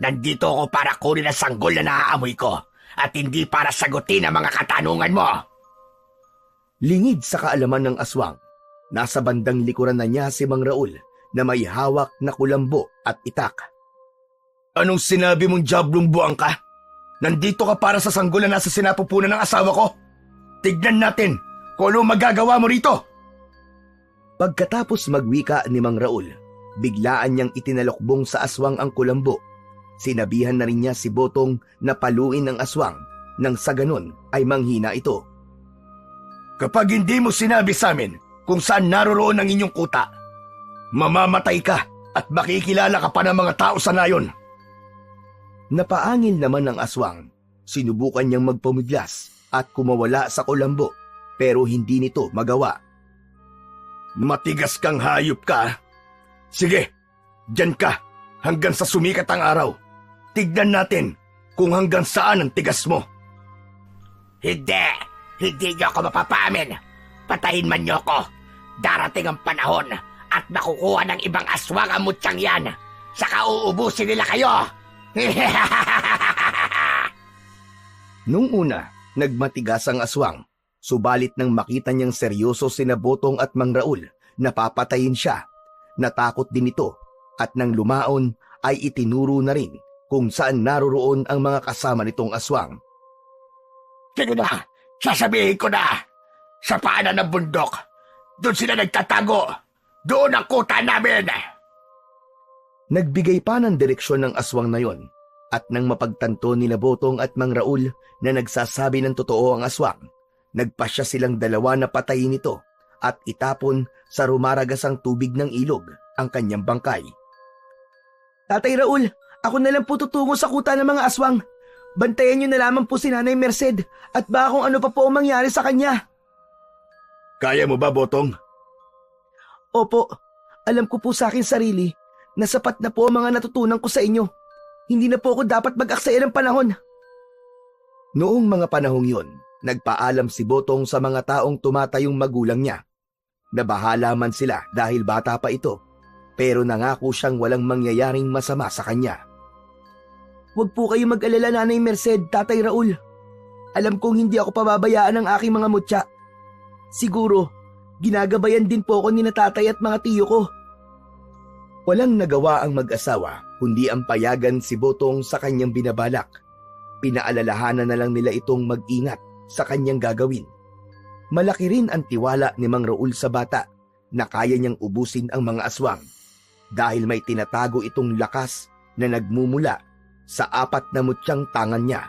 Nandito ako para kunin ang sanggol na naaamoy ko at hindi para sagutin ang mga katanungan mo. Lingid sa kaalaman ng aswang, nasa bandang likuran na niya si Mang Raul na may hawak na kulambo at itak. Anong sinabi mong diablong buwang ka? Nandito ka para sa sanggol na nasa sinapupunan ng asawa ko? Tignan natin kung ano magagawa mo rito. Pagkatapos magwika ni Mang Raul, biglaan niyang itinalokbong sa aswang ang kulambo. Sinabihan na rin niya si Botong na paluin ang aswang nang sa ganon ay manghina ito. Kapag hindi mo sinabi sa amin kung saan naroroon ang inyong kuta, mamamatay ka at makikilala ka pa ng mga tao sa nayon. Napaangil naman ng aswang. Sinubukan niyang magpumiglas at kumawala sa kulambo pero hindi nito magawa. Matigas kang hayop ka. Sige, dyan ka hanggang sa sumikat ang araw. Tignan natin kung hanggang saan ang tigas mo. Hindi niyo ako mapapamin. Patayin man niyo ako. Darating ang panahon at makukuha ng ibang aswang ang mutyang yan. Saka uubusin nila kayo. Nung una, nagmatigas ang aswang. Subalit nang makita niyang seryoso sina Botong at Mang Raul, napapatayin siya. Natakot din ito at nang lumaon ay itinuro na rin kung saan naroroon ang mga kasama nitong aswang. Sige na, sasabihin ko na. Sa paanan ng bundok, doon sila nagtatago. Doon ang kuta namin. Nagbigay pa ng direksyon ng aswang na yon at nang mapagtanto nila Botong at Mang Raul na nagsasabi ng totoo ang aswang, nagpasya silang dalawa na patayin ito at itapon sa rumaragasang tubig ng ilog ang kanyang bangkay. Tatay Raul, ako na lang po tutungo sa kuta ng mga aswang. Bantayan niyo na lamang po si Nanay Merced at baka kung ano pa po ang mangyari sa kanya. Kaya mo ba, Botong? Opo, alam ko po sa akin sarili na sapat na po ang mga natutunan ko sa inyo. Hindi na po ako dapat mag-aksaya ng panahon. Noong mga panahong yon, nagpaalam si Botong sa mga taong tumatayong magulang niya. Nabahala man sila dahil bata pa ito, pero nangako siyang walang mangyayaring masama sa kanya. Huwag po kayo mag-alala, Nanay Merced, Tatay Raul. Alam kong hindi ako pababayaan ng aking mga mutya. Siguro, ginagabayan din po ako ni na tatay at mga tiyo ko. Walang nagawa ang mag-asawa kundi ang payagan si Botong sa kanyang binabalak. Pinaalalahanan na lang nila itong mag-ingat sa kanyang gagawin. Malaki rin ang tiwala ni Mang Raul sa bata na kaya niyang ubusin ang mga aswang dahil may tinatago itong lakas na nagmumula sa 4 na mutyang tangan niya.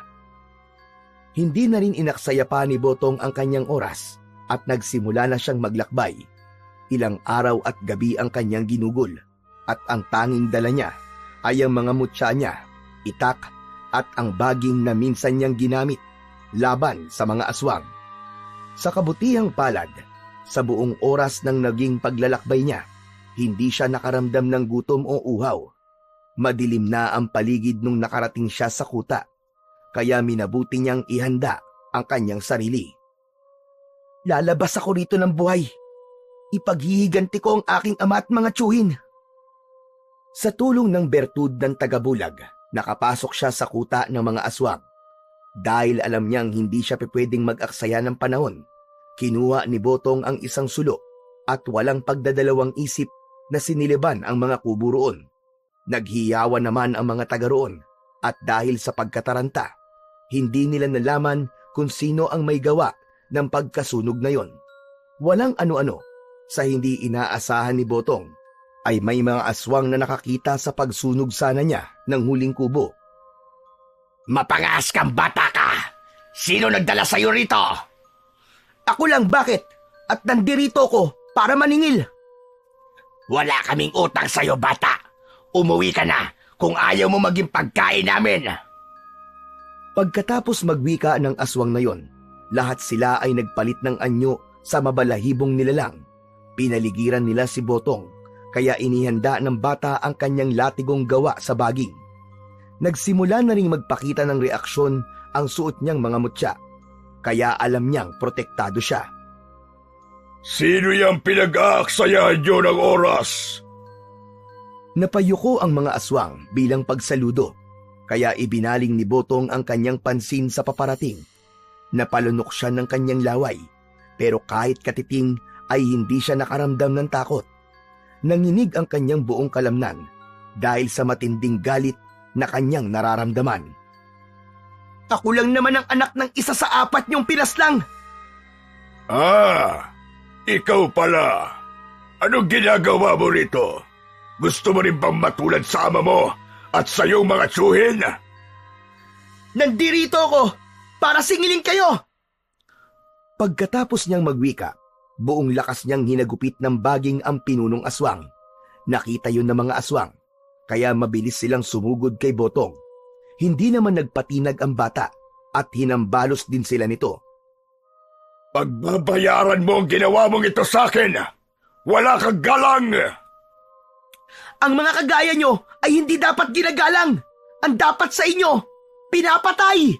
Hindi na rin inaksaya pa ni Botong ang kanyang oras at nagsimula na siyang maglakbay. Ilang araw at gabi ang kanyang ginugol at ang tanging dala niya ay ang mga mutya niya, itak at ang baging na minsan niyang ginamit laban sa mga aswang. Sa kabutihang palad, sa buong oras ng naging paglalakbay niya, hindi siya nakaramdam ng gutom o uhaw. Madilim na ang paligid nung nakarating siya sa kuta, kaya minabuti niyang ihanda ang kanyang sarili. Lalabas ako rito ng buhay. Ipaghihiganti ko ang aking ama at mga tiyuhin. Sa tulong ng bertud ng tagabulag, nakapasok siya sa kuta ng mga aswang. Dahil alam niyang hindi siya pwedeng mag-aksaya ng panahon, kinuha ni Botong ang isang sulo at walang pagdadalawang isip na siniliban ang mga kubo roon. Naghiyawan naman ang mga taga roon at dahil sa pagkataranta, hindi nila nalaman kung sino ang may gawa ng pagkasunog na yon. Walang ano-ano, sa hindi inaasahan ni Botong, ay may mga aswang na nakakita sa pagsunog sana niya ng huling kubo. Mapangas kang bata ka! Sino nagdala sa'yo rito? Ako lang, bakit? At nandirito ko para maningil. Wala kaming utang sa'yo, bata. Umuwi ka na kung ayaw mo maging pagkain namin. Pagkatapos magwika ng aswang na yon, lahat sila ay nagpalit ng anyo sa mabalahibong nilalang. Pinaligiran nila si Botong, kaya inihanda ng bata ang kanyang latigong gawa sa baging. Nagsimula na ring magpakita ng reaksyon ang suot niyang mga mutya, kaya alam niyang protektado siya. Sino yung pinag-aaksayahan nyo ng oras? Napayuko ang mga aswang bilang pagsaludo, kaya ibinaling ni Botong ang kanyang pansin sa paparating. Napalunok siya ng kanyang laway, pero kahit katiting ay hindi siya nakaramdam ng takot. Nanginig ang kanyang buong kalamnan dahil sa matinding galit na kanyang nararamdaman. Ako lang naman ang anak ng isa sa 4 niyong pinaslang. Ikaw pala. Anong ginagawa mo rito? Gusto mo rin bang matulad sa ama mo at sa iyong mga tsuhin? Nandirito ako para singilin kayo. Pagkatapos niyang magwika, buong lakas niyang hinagupit ng baging ang pinunong aswang. Nakita yun ng mga aswang, kaya mabilis silang sumugod kay Botong. Hindi naman nagpatinag ang bata at hinambalos din sila nito. Pagbabayaran mo ang ginawa mong ito sa akin! Wala kang galang! Ang mga kagaya nyo ay hindi dapat ginagalang. Ang dapat sa inyo, pinapatay.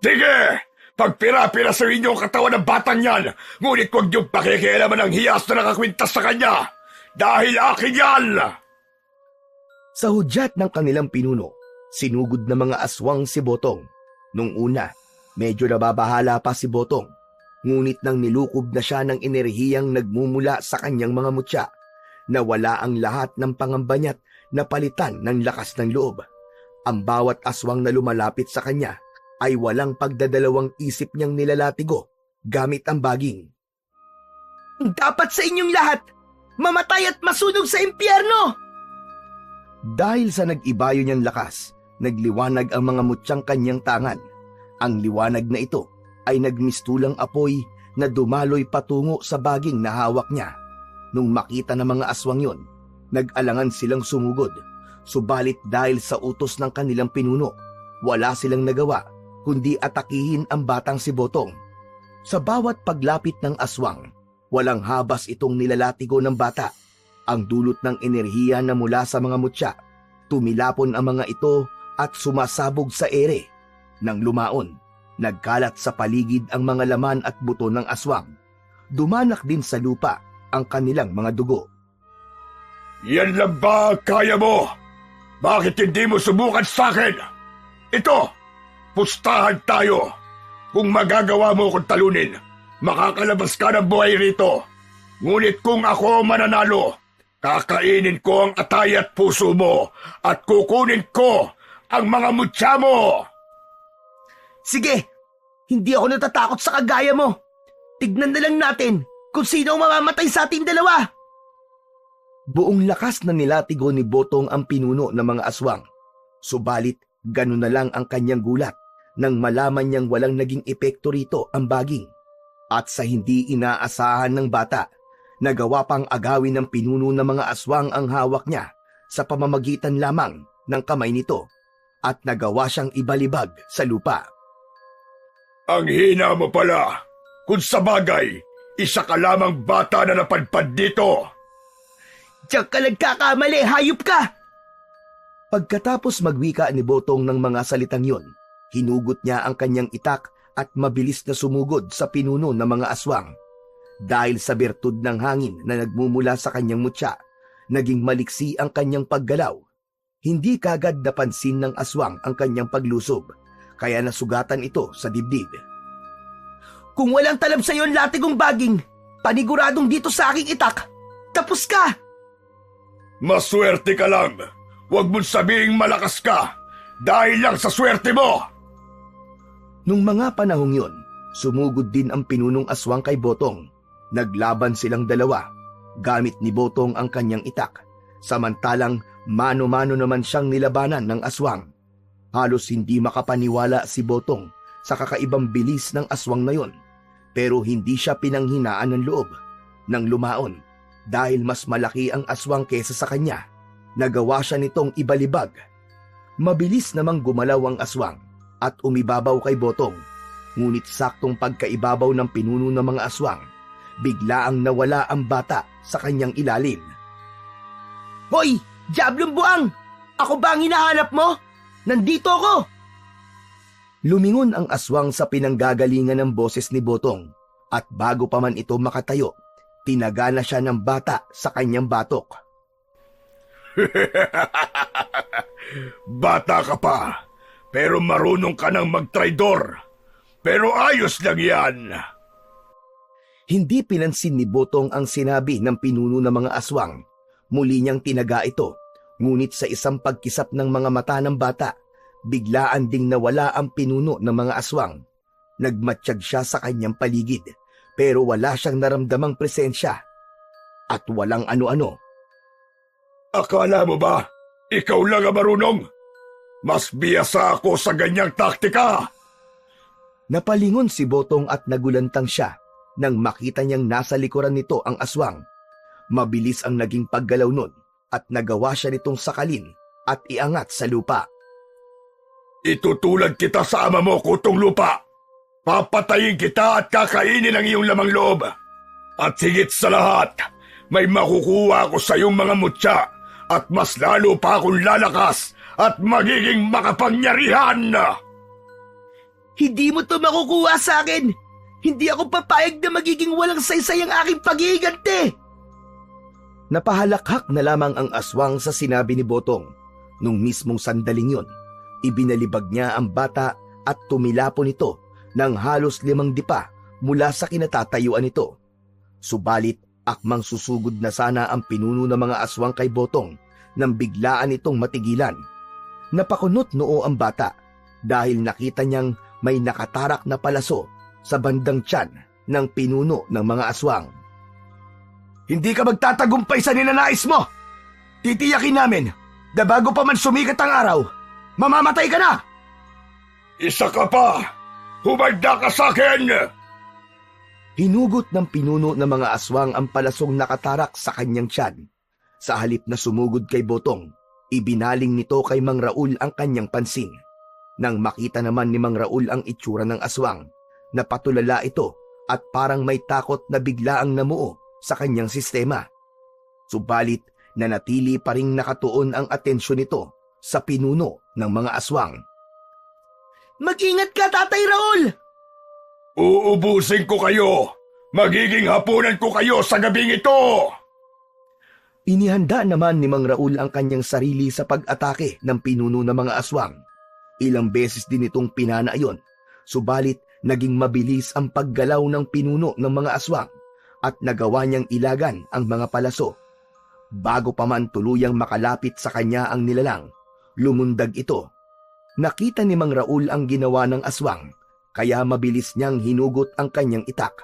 Sige! Pagpira-pira sa inyong katawan ng batang yan, ngunit huwag niyong pakikialaman ang hiyas na nakakwintas sa kanya! Dahil akin yan! Sa hudyat ng kanilang pinuno, sinugod ng mga aswang si Botong. Nung una, medyo nababahala pa si Botong, ngunit nang nilukob na siya ng enerhiyang nagmumula sa kanyang mga mutya, nawala ang lahat ng pangamba niya't napalitan ng lakas ng loob. Ang bawat aswang na lumalapit sa kanya ay walang pagdadalawang isip niyang nilalatigo gamit ang baging. Dapat sa inyong lahat, mamatay at masunog sa impyerno! Dahil sa nag-ibayo niyang lakas, nagliwanag ang mga mutyang kanyang tangan. Ang liwanag na ito ay nagmistulang apoy na dumaloy patungo sa baging na hawak niya. Nung makita ng mga aswang yon, nag-alangan silang sumugod. Subalit dahil sa utos ng kanilang pinuno, wala silang nagawa kundi atakihin ang batang si Botong. Sa bawat paglapit ng aswang, walang habas itong nilalatigo ng bata. Ang dulot ng enerhiya na mula sa mga mutya, tumilapon ang mga ito at sumasabog sa ere. Nang lumaon, nagkalat sa paligid ang mga laman at buto ng aswang. Dumanak din sa lupa ang kanilang mga dugo. Yan lang ba kaya mo? Bakit hindi mo subukan sa akin? Ito, pustahan tayo. Kung magagawa mo akong talunin, makakalabas ka ng buhay rito. Ngunit kung ako mananalo, kakainin ko ang atay at puso mo at kukunin ko ang mga mutya mo. Sige, hindi ako natatakot sa kagaya mo. Tignan na lang natin kung sino ang mamamatay sa ating dalawa. Buong lakas na nilatigo ni Botong ang pinuno ng mga aswang. Subalit, ganun na lang ang kanyang gulat nang malaman niyang walang naging epekto rito ang baging. At sa hindi inaasahan ng bata, nagawa pang agawin ng pinuno ng mga aswang ang hawak niya sa pamamagitan lamang ng kamay nito at nagawa siyang ibalibag sa lupa. Ang hina mo pala. Kung sa bagay, isa ka lamang bata na napadpad dito. Diyan ka nagkakamali, hayop ka! Pagkatapos magwika ni Botong ng mga salitang yon, hinugot niya ang kanyang itak at mabilis na sumugod sa pinuno ng mga aswang. Dahil sa bertud ng hangin na nagmumula sa kanyang mutya, naging maliksi ang kanyang paggalaw. Hindi kagad napansin ng aswang ang kanyang paglusob, kaya nasugatan ito sa dibdib. Kung walang talab sa iyo ang latigong baging, paniguradong dito sa aking itak, tapos ka! Maswerte ka lang. Huwag mong sabihing malakas ka dahil lang sa swerte mo. Nung mga panahong yon, sumugod din ang pinunong aswang kay Botong. Naglaban silang dalawa. Gamit ni Botong ang kanyang itak, samantalang mano-mano naman siyang nilabanan ng aswang. Halos hindi makapaniwala si Botong sa kakaibang bilis ng aswang na yon, pero hindi siya pinanghinaan ng loob. Nang lumaon, dahil mas malaki ang aswang kesa sa kanya, nagawa siya nitong ibalibag. Mabilis namang gumalaw ang aswang at umibabaw kay Botong, ngunit saktong pagkaibabaw ng pinuno ng mga aswang, biglaang nawala ang bata sa kanyang ilalim. Hoy! Diablong buang! Ako ba ang hinahanap mo? Nandito ako! Lumingon ang aswang sa pinanggagalingan ng boses ni Botong At bago pa man ito makatayo, tinaga na siya ng bata sa kanyang batok. Bata ka pa, pero marunong ka nang magtraidor. Pero ayos lang yan. Hindi pinansin ni Botong ang sinabi ng pinuno ng mga aswang. Muli niyang tinaga ito, ngunit sa isang pagkisap ng mga mata ng bata, biglaan ding nawala ang pinuno ng mga aswang. Nagmatsyag siya sa kanyang paligid, pero wala siyang naramdamang presensya. At walang ano-ano. Akala mo ba, ikaw lang ang marunong? Mas biyasa ako sa ganyang taktika. Napalingon si Botong at nagulantang siya nang makita niyang nasa likuran nito ang aswang. Mabilis ang naging paggalaw nun at nagawa siya nitong sakalin at iangat sa lupa. Itutulad kita sa ama mo, Kutong Lupa. Papatayin kita at kakainin ang iyong lamang loob. At higit sa lahat, may makukuha ako sa iyong mga mutya at mas lalo pa akong lalakas at magiging makapangyarihan. Hindi mo to makukuha sa akin! Hindi ako papayag na magiging walang saysay ang aking pag-iigante! Napahalakhak na lamang ang aswang sa sinabi ni Botong. Nung mismong sandaling yun, ibinalibag niya ang bata at tumilapon ito ng halos 5 dipa mula sa kinatatayuan nito. Subalit, akmang susugod na sana ang pinuno ng mga aswang kay Botong nang biglaan itong matigilan. Napakunot noo ang bata dahil nakita niyang may nakatarak na palaso sa bandang tiyan ng pinuno ng mga aswang. Hindi ka magtatagumpay sa ninanais mo! Titiyakin namin na bago pa man sumikat ang araw, mamamatay ka na! Isa ka pa! Humarda ka sa akin! Hinugot ng pinuno ng mga aswang ang palasong nakatarak sa kanyang tiyan. Sa halip na sumugod kay Botong, ibinaling nito kay Mang Raul ang kanyang pansin. Nang makita naman ni Mang Raul ang itsura ng aswang, napatulala ito at parang may takot na biglaang namuo sa kanyang sistema. Subalit, nanatili pa ring nakatuon ang atensyon nito sa pinuno ng mga aswang. Mag-ingat ka, Tatay Raul! Uubusin ko kayo! Magiging hapunan ko kayo sa gabing ito! Inihanda naman ni Mang Raul ang kanyang sarili sa pag-atake ng pinuno ng mga aswang. Ilang beses din itong pinana iyon, subalit naging mabilis ang paggalaw ng pinuno ng mga aswang at nagawa niyang ilagan ang mga palaso. Bago pa man tuluyang makalapit sa kanya ang nilalang, lumundag ito. Nakita ni Mang Raul ang ginawa ng aswang, kaya mabilis niyang hinugot ang kanyang itak.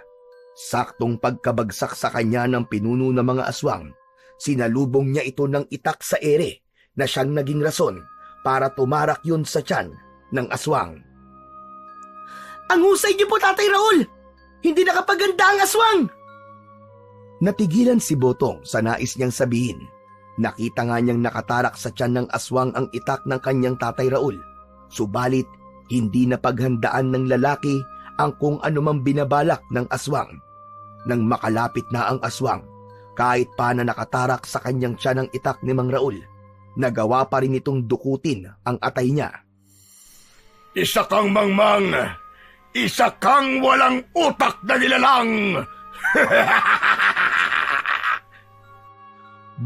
Saktong pagkabagsak sa kanya ng pinuno ng mga aswang, sinalubong niya ito ng itak sa ere na siyang naging rason para tumarak yun sa tiyan ng aswang. Ang husay niyo po, Tatay Raul! Hindi nakapaganda ang aswang! Natigilan si Botong sa nais niyang sabihin. Nakita nga niyang nakatarak sa tiyan ng aswang ang itak ng kanyang Tatay Raul. Subalit, hindi napaghandaan ng lalaki ang kung anumang binabalak ng aswang. Nang makalapit na ang aswang, kahit pa na nakatarak sa kanyang tiyan ng itak ni Mang Raul, nagawa pa rin itong dukutin ang atay niya. Isa kang mangmang! Isa kang walang utak na nilalang!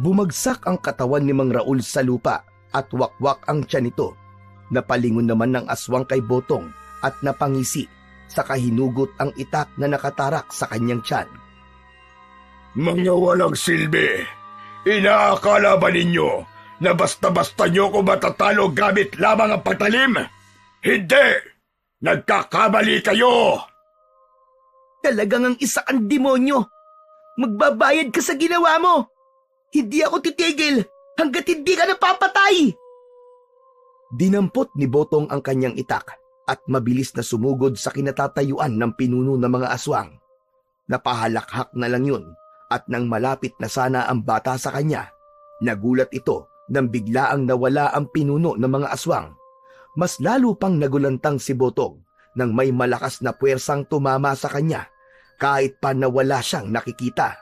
Bumagsak ang katawan ni Mang Raul sa lupa at wakwak ang tiyan nito. Napalingon naman ng aswang kay Botong at napangisi sa kahinugot ang itak na nakatarak sa kanyang tiyan. Mga walang silbi! Inaakala ba ninyo na basta-basta nyo ko matatalo gamit lamang ang pagtalim? Hindi! Nagkakamali kayo! Talagang ang isa kang demonyo! Magbabayad ka sa ginawa mo! Hindi ako titigil hanggat hindi ka napapatay! Dinampot ni Botong ang kanyang itak at mabilis na sumugod sa kinatatayuan ng pinuno ng mga aswang. Napahalakhak na lang yun at nang malapit na sana ang bata sa kanya, nagulat ito nang biglaang nawala ang pinuno ng mga aswang. Mas lalo pang nagulantang si Botong nang may malakas na puwersang tumama sa kanya kahit pa nawala siyang nakikita.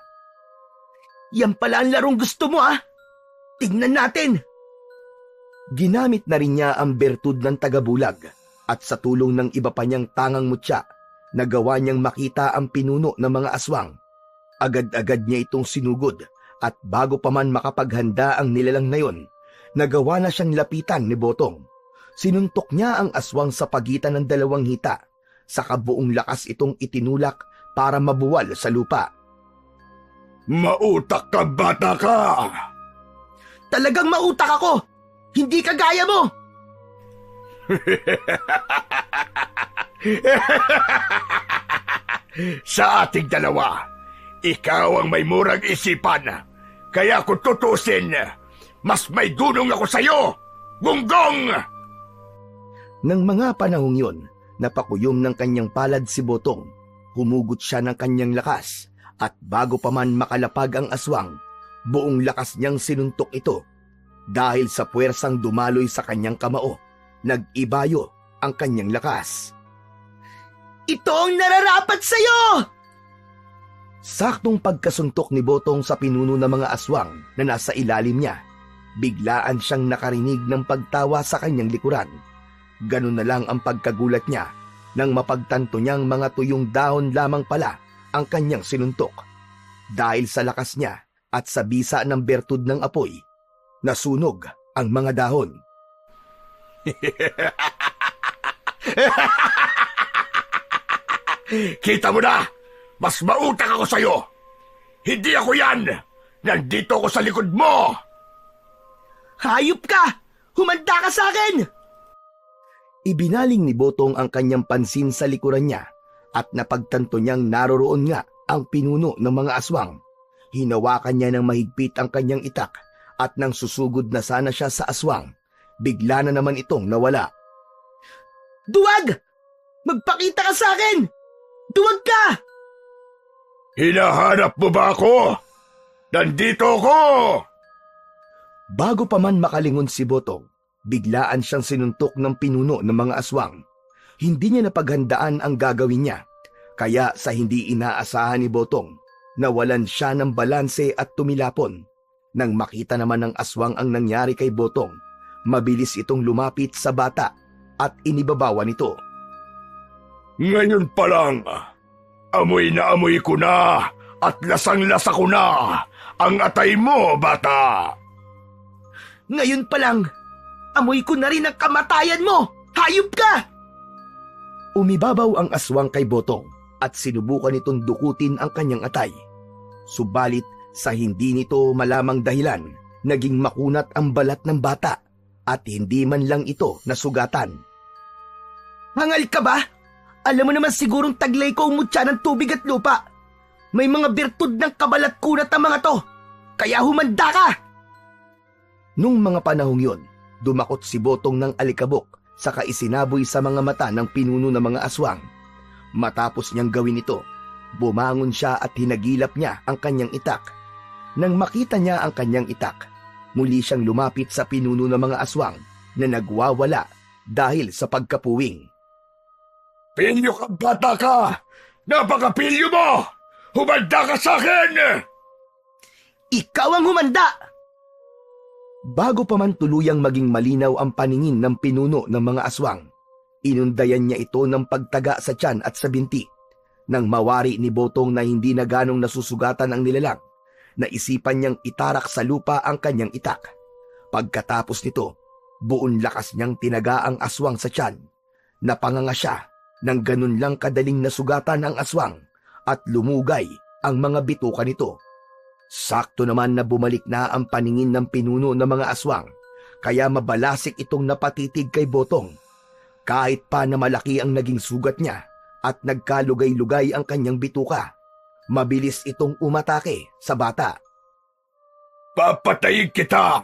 Yan pala ang larong gusto mo, ha? Tingnan natin! Ginamit na rin niya ang bertud ng tagabulag at sa tulong ng iba pa niyang tangang mutya, nagawa niyang makita ang pinuno ng mga aswang. Agad-agad niya itong sinugod at bago pa man makapaghanda ang nilalang na yon, nagawa na siyang lapitan ni Botong. Sinuntok niya ang aswang sa pagitan ng dalawang hita, sa kabuong lakas itong itinulak para mabuwal sa lupa. Mautak ka, bata ka! Talagang mautak ako! Hindi kagaya mo! Sa ating dalawa, ikaw ang may murang isipan. Kaya kung tutusin, mas may dunong ako sa'yo, Gunggong! Nang mga panahong yon, napakuyom ng kanyang palad si Botong. Humugot siya ng kanyang lakas at bago pa man makalapag ang aswang, buong lakas niyang sinuntok ito. Dahil sa puwersang dumaloy sa kanyang kamao, nag-ibayo ang kanyang lakas. Ito ang nararapat sa'yo! Saktong pagkasuntok ni Botong sa pinuno ng mga aswang na nasa ilalim niya, biglaan siyang nakarinig ng pagtawa sa kanyang likuran. Ganun na lang ang pagkagulat niya nang mapagtanto niyang mga tuyong dahon lamang pala ang kanyang sinuntok. Dahil sa lakas niya at sa bisa ng bertud ng apoy, nasunog ang mga dahon. Kita mo na! Mas mautak ako sa'yo! Hindi ako yan! Nandito ako sa likod mo! Hayop ka! Humanda ka sa akin! Ibinaling ni Botong ang kanyang pansin sa likuran niya at napagtanto niyang naroroon nga ang pinuno ng mga aswang. Hinawakan niya ng mahigpit ang kanyang itak at nang susugod na sana siya sa aswang, bigla na naman itong nawala. Duwag! Magpakita ka sa akin! Duwag ka! Hinahanap mo ba ako? Nandito ako! Bago pa man makalingon si Botong, biglaan siyang sinuntok ng pinuno ng mga aswang. Hindi niya napaghandaan ang gagawin niya, kaya sa hindi inaasahan ni Botong, nawalan siya ng balanse at tumilapon. Nang makita naman ng aswang ang nangyari kay Botong, mabilis itong lumapit sa bata at inibabawan ito. Ngayon pa lang, amoy na amoy ko na at lasang-lasa ko na ang atay mo, bata! Ngayon pa lang, amoy ko na rin ang kamatayan mo! Hayop ka! Umibabaw ang aswang kay Botong at sinubukan nitong dukutin ang kanyang atay. Subalit sa hindi nito malamang dahilan, naging makunat ang balat ng bata at hindi man lang ito nasugatan. Hangal ka ba? Alam mo naman sigurong taglay ko ang mutya ng tubig at lupa. May mga birtud ng kabalat kunat ang mga to. Kaya humanda ka! Nung mga panahong yon, dumakot si Botong ng alikabok saka isinaboy sa mga mata ng pinuno ng mga aswang. Matapos niyang gawin ito, bumangon siya at hinagilap niya ang kanyang itak. Nang makita niya ang kanyang itak, muli siyang lumapit sa pinuno ng mga aswang na nagwawala dahil sa pagkapuwing. Pilyo ka, bata ka! Napakapilyo mo! Humanda ka sa akin! Ikaw ang humanda! Bago pa man tuluyang maging malinaw ang paningin ng pinuno ng mga aswang, inundayan niya ito ng pagtaga sa tiyan at sa binti. Nang mawari ni Botong na hindi na ganong nasusugatan ang nilalang, naisipan niyang itarak sa lupa ang kanyang itak. Pagkatapos nito, buong lakas niyang tinaga ang aswang sa tiyan. Napanganga siya nang ganun lang kadaling nasugatan ang aswang at lumugay ang mga bituka nito. Sakto naman na bumalik na ang paningin ng pinuno ng mga aswang, kaya mabalasik itong napatitig kay Botong. Kahit pa na malaki ang naging sugat niya at nagkalugay-lugay ang kanyang bituka, mabilis itong umatake sa bata. Papatayin kita!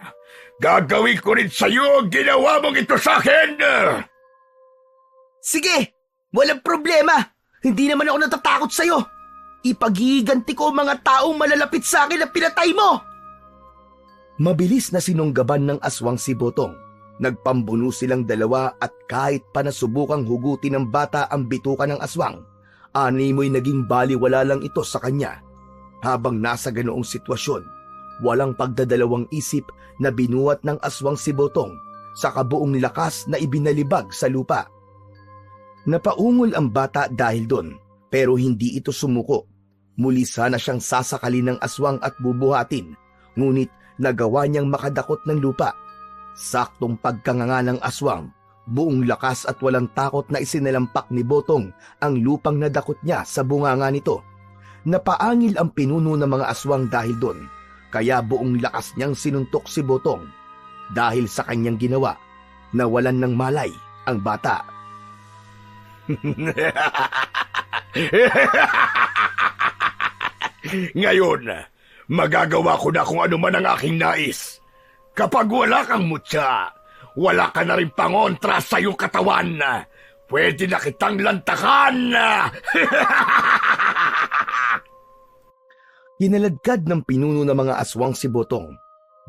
Gagawin ko rin sa'yo ang ginawa mong ito sa akin! Sige! Walang problema! Hindi naman ako natatakot sa'yo! Ipaghihiganti ko ang mga taong malalapit sa akin na pinatay mo! Mabilis na sinunggaban ng aswang si Botong. Nagpambuno silang dalawa at kahit pa nasubukang hugutin ng bata ang bituka ng aswang, animoy naging baliwala lang ito sa kanya. Habang nasa ganoong sitwasyon, walang pagdadalawang isip na binuhat ng aswang si Botong sa kabuong lakas na ibinalibag sa lupa. Napaungol ang bata dahil doon, pero hindi ito sumuko. Muli sana siyang sasakalin ng aswang at bubuhatin, ngunit nagawa niyang makadakot ng lupa. Saktong pagkanganga ng aswang, buong lakas at walang takot na isinalampak ni Botong ang lupang nadakot niya sa bunganga nito. Napaangil ang pinuno ng mga aswang dahil doon, kaya buong lakas niyang sinuntok si Botong. Dahil sa kanyang ginawa, nawalan ng malay ang bata. Ngayon, magagawa ko na kung ano man ang aking nais. Kapag wala kang mutya, wala ka na rin pangontra sa iyong katawan. Pwede na kitang lantakan. Kinaladkad ng pinuno ng mga aswang si Botong.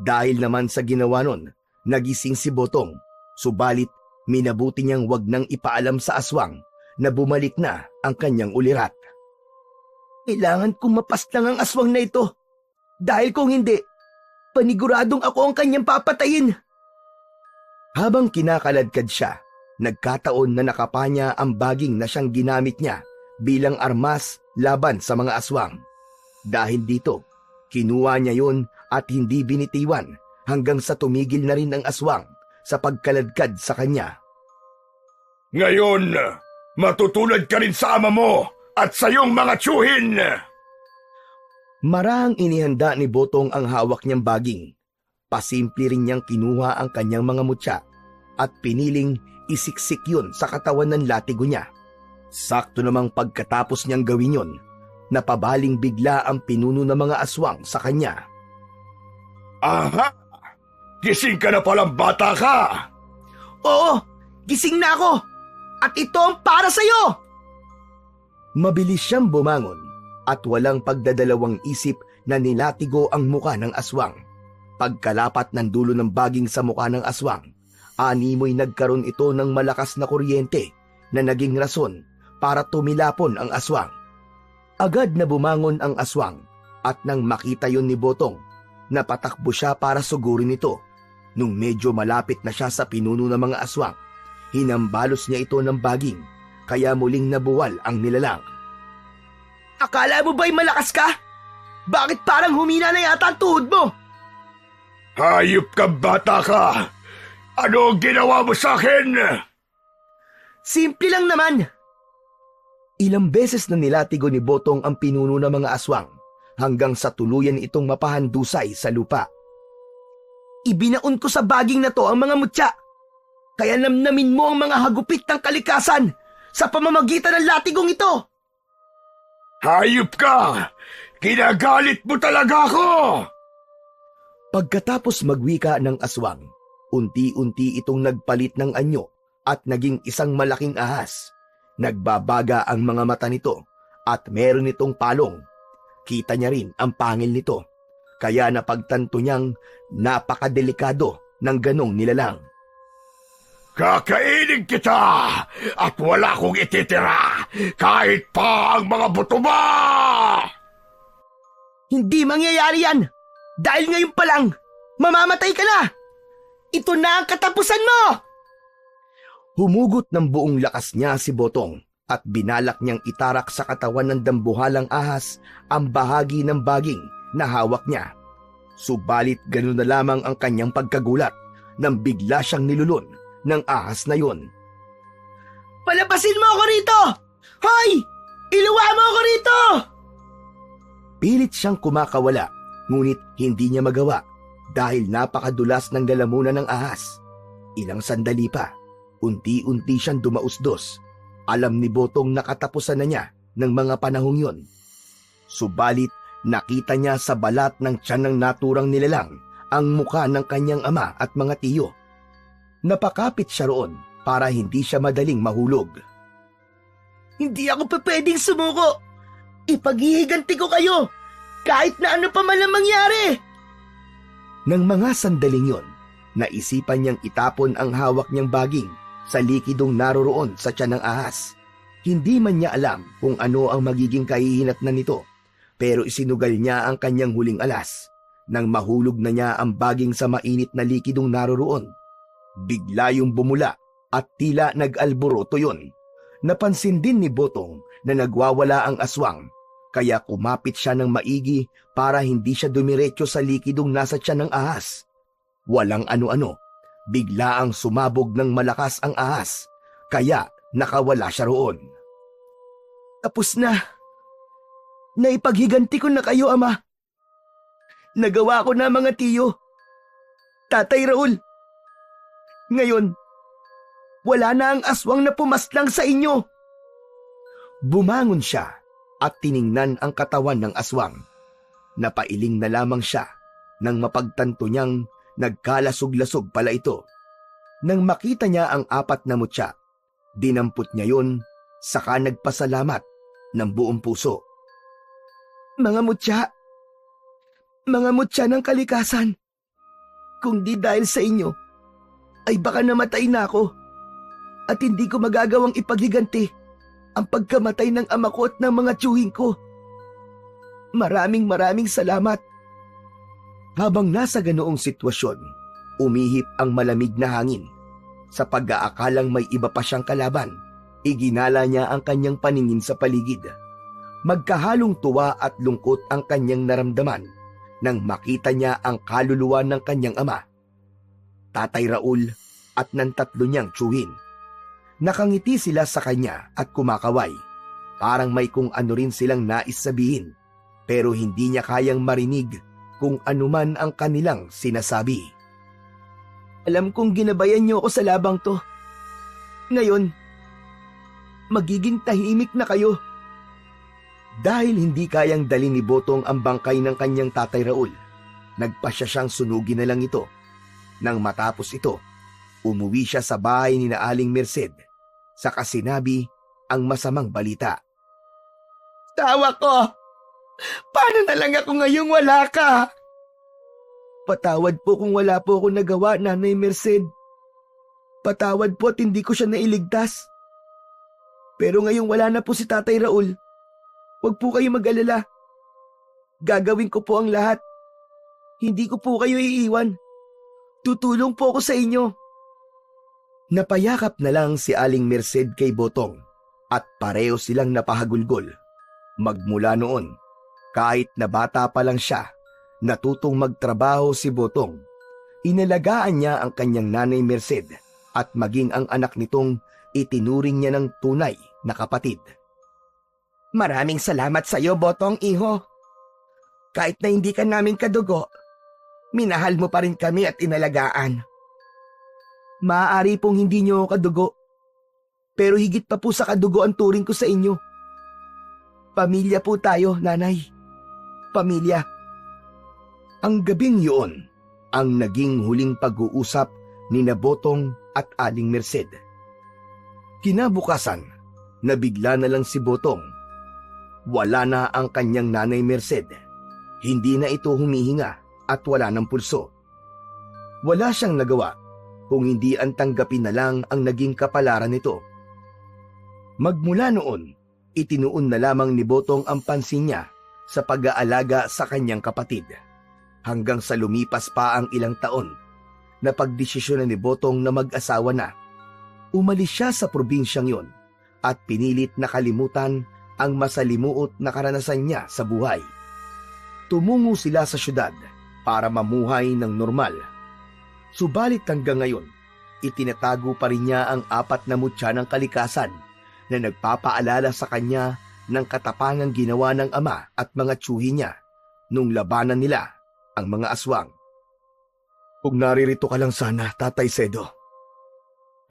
Dahil naman sa ginawa nun, nagising si Botong. Subalit, minabuti niyang wag nang ipaalam sa aswang na bumalik na ang kanyang ulirat. Kailangan kong mapaslang ang aswang na ito. Dahil kung hindi, paniguradong ako ang kanyang papatayin. Habang kinakaladkad siya, nagkataon na nakapanya ang baging na siyang ginamit niya bilang armas laban sa mga aswang. Dahil dito, kinuha niya yon at hindi binitiwan hanggang sa tumigil na rin ang aswang sa pagkaladkad sa kanya. Ngayon, matutulad ka rin sa ama mo at sa iyong mga tiyuhin. Marahang inihanda ni Botong ang hawak niyang baging. Pasimple rin niyang kinuha ang kanyang mga mutya at piniling isiksik yun sa katawan ng latigo niya. Sakto namang pagkatapos niyang gawin yun, napabaling bigla ang pinuno ng mga aswang sa kanya. Aha! Gising ka na palang bata ka! Oo, gising na ako! At ito ang para sa'yo! Mabilis siyang bumangon at walang pagdadalawang isip na nilatigo ang muka ng aswang. Pagkalapat ng dulo ng baging sa muka ng aswang, animoy nagkaroon ito ng malakas na kuryente na naging rason para tumilapon ang aswang. Agad na bumangon ang aswang at nang makita yon ni Botong, napatakbo siya para sugurin ito. Nung medyo malapit na siya sa pinuno ng mga aswang, hinambalos niya ito ng baging, kaya muling nabuwal ang nilalang. Akala mo ba'y malakas ka? Bakit parang humina na yata ang tuhod mo? Hayop ka bata ka! Ano ang ginawa mo sa akin? Simple lang naman. Ilang beses na nilatigo ni Botong ang pinuno ng mga aswang hanggang sa tuluyan itong mapahandusay sa lupa. Ibinaon ko sa baging na to ang mga mutya. Kaya namnamin mo ang mga hagupit ng kalikasan sa pamamagitan ng latigong ito. Hayop ka! Kinagalit mo talaga ako! Pagkatapos magwika ng aswang, unti-unti itong nagpalit ng anyo at naging isang malaking ahas. Nagbabaga ang mga mata nito at meron itong palong. Kita niya rin ang pangil nito, kaya napagtanto niyang napakadelikado ng ganong nilalang. Kakainin kita at wala kong ititira kahit pa ang mga buto mo! Hindi mangyayari yan. Dahil ngayon pa lang, mamamatay ka na. Ito na ang katapusan mo. Humugot ng buong lakas niya si Botong at binalak niyang itarak sa katawan ng dambuhalang ahas ang bahagi ng baging na hawak niya. Subalit ganoon na lamang ang kanyang pagkagulat nang bigla siyang nilulun ng ahas na yun. Palabasin mo ako rito! Hoy! Iluwa mo ako rito! Pilit siyang kumakawala, ngunit hindi niya magawa dahil napakadulas ng lalamunan ng ahas. Ilang sandali pa, unti-unti siyang dumausdos. Alam ni Botong na katapusan na niya ng mga panahong yun. Subalit nakita niya sa balat ng tiyan ng naturang nilalang ang mukha ng kanyang ama at mga tiyo. Napakapit siya roon para hindi siya madaling mahulog. Hindi ako pwedeng sumuko. Ipaghihiganti ko kayo kahit na ano pa man ang mangyari. Nang mga sandaling yon, naisipan niyang itapon ang hawak niyang baging sa likidong naroroon sa tiyan ng ahas. Hindi man niya alam kung ano ang magiging kahihinatnan nito, pero isinugal niya ang kanyang huling alas. Nang mahulog na niya ang baging sa mainit na likidong naroroon, bigla yung bumula at tila nag-alboroto yun. Napansin din ni Botong na nagwawala ang aswang, kaya kumapit siya ng maigi para hindi siya dumiretso sa likidong nasa tiyan ng ahas. Walang ano-ano, bigla ang sumabog ng malakas ang ahas, kaya nakawala siya roon. Tapos na. Naipaghiganti ko na kayo, Ama. Nagawa ko na, mga tiyo. Tatay Raul. Ngayon, wala na ang aswang na pumaslang sa inyo. Bumangon siya at tiningnan ang katawan ng aswang. Napailing na lamang siya nang mapagtanto niyang nagkalasog-lasog pala ito. Nang makita niya ang 4 na mutya, dinampot niya yun, saka nagpasalamat ng buong puso. Mga mutya ng kalikasan. Kung di dahil sa inyo, ay baka namatay na ako at hindi ko magagawang ipaghiganti ang pagkamatay ng ama ko at ng mga tiyuhin ko. Maraming salamat. Habang nasa ganoong sitwasyon, umihip ang malamig na hangin. Sa pag-aakalang may iba pa siyang kalaban, iginala niya ang kanyang paningin sa paligid. Magkahalong tuwa at lungkot ang kanyang naramdaman nang makita niya ang kaluluwa ng kanyang ama, Tatay Raul at ng 3 niyang tiyuhin. Nakangiti sila sa kanya at kumakaway. Parang may kung ano rin silang nais sabihin, pero hindi niya kayang marinig kung anuman ang kanilang sinasabi. Alam kong ginabayan niyo ako sa labang to. Ngayon, magiging tahimik na kayo. Dahil hindi kayang dali ni Botong ang bangkay ng kanyang Tatay Raul, nagpasya siyang sunugin na lang ito. Nang matapos ito, umuwi siya sa bahay ni na Aling Merced, saka sinabi ang masamang balita. Tawa ko! Paano na lang ako ngayong wala ka? Patawad po kung wala po ako nagawa, Nanay Merced. Patawad po at hindi ko siya nailigtas. Pero ngayong wala na po si Tatay Raul, huwag po kayo mag-alala. Gagawin ko po ang lahat. Hindi ko po kayo iiwan. Tutulong po ako sa inyo. Napayakap na lang si Aling Merced kay Botong at pareho silang napahagulgol. Magmula noon, kahit na bata pa lang siya, natutong magtrabaho si Botong. Inalagaan niya ang kanyang nanay Merced at maging ang anak nitong itinuring niya ng tunay na kapatid. Maraming salamat sa iyo, Botong, iho. Kahit na hindi ka namin kadugo, minahal mo pa rin kami at inalagaan. Maaari pong hindi niyo ako kadugo, pero higit pa po sa kadugo ang turing ko sa inyo. Pamilya po tayo, Nanay. Pamilya. Ang gabing yun ang naging huling pag-uusap ni na Botong at Aling Merced. Kinabukasan, nabigla na lang si Botong. Wala na ang kanyang nanay Merced. Hindi na ito humihinga at wala ng pulso. Wala siyang nagawa kung hindi ang tanggapin na lang ang naging kapalaran nito. Magmula noon, itinuon na lamang ni Botong ang pansin niya sa pag-aalaga sa kanyang kapatid. Hanggang sa lumipas pa ang ilang taon, napagdesisyonan ni Botong na mag-asawa na. Umalis siya sa probinsyang yon at pinilit na kalimutan ang masalimuot na karanasan niya sa buhay. Tumungo sila sa syudad para mamuhay ng normal. Subalit hanggang ngayon, itinatago pa rin niya ang 4 na mutya ng kalikasan na nagpapaalala sa kanya ng katapangang ginawa ng ama at mga tiyuhin niya nung labanan nila ang mga aswang. Kung naririto ka lang sana, Tatay Sedo,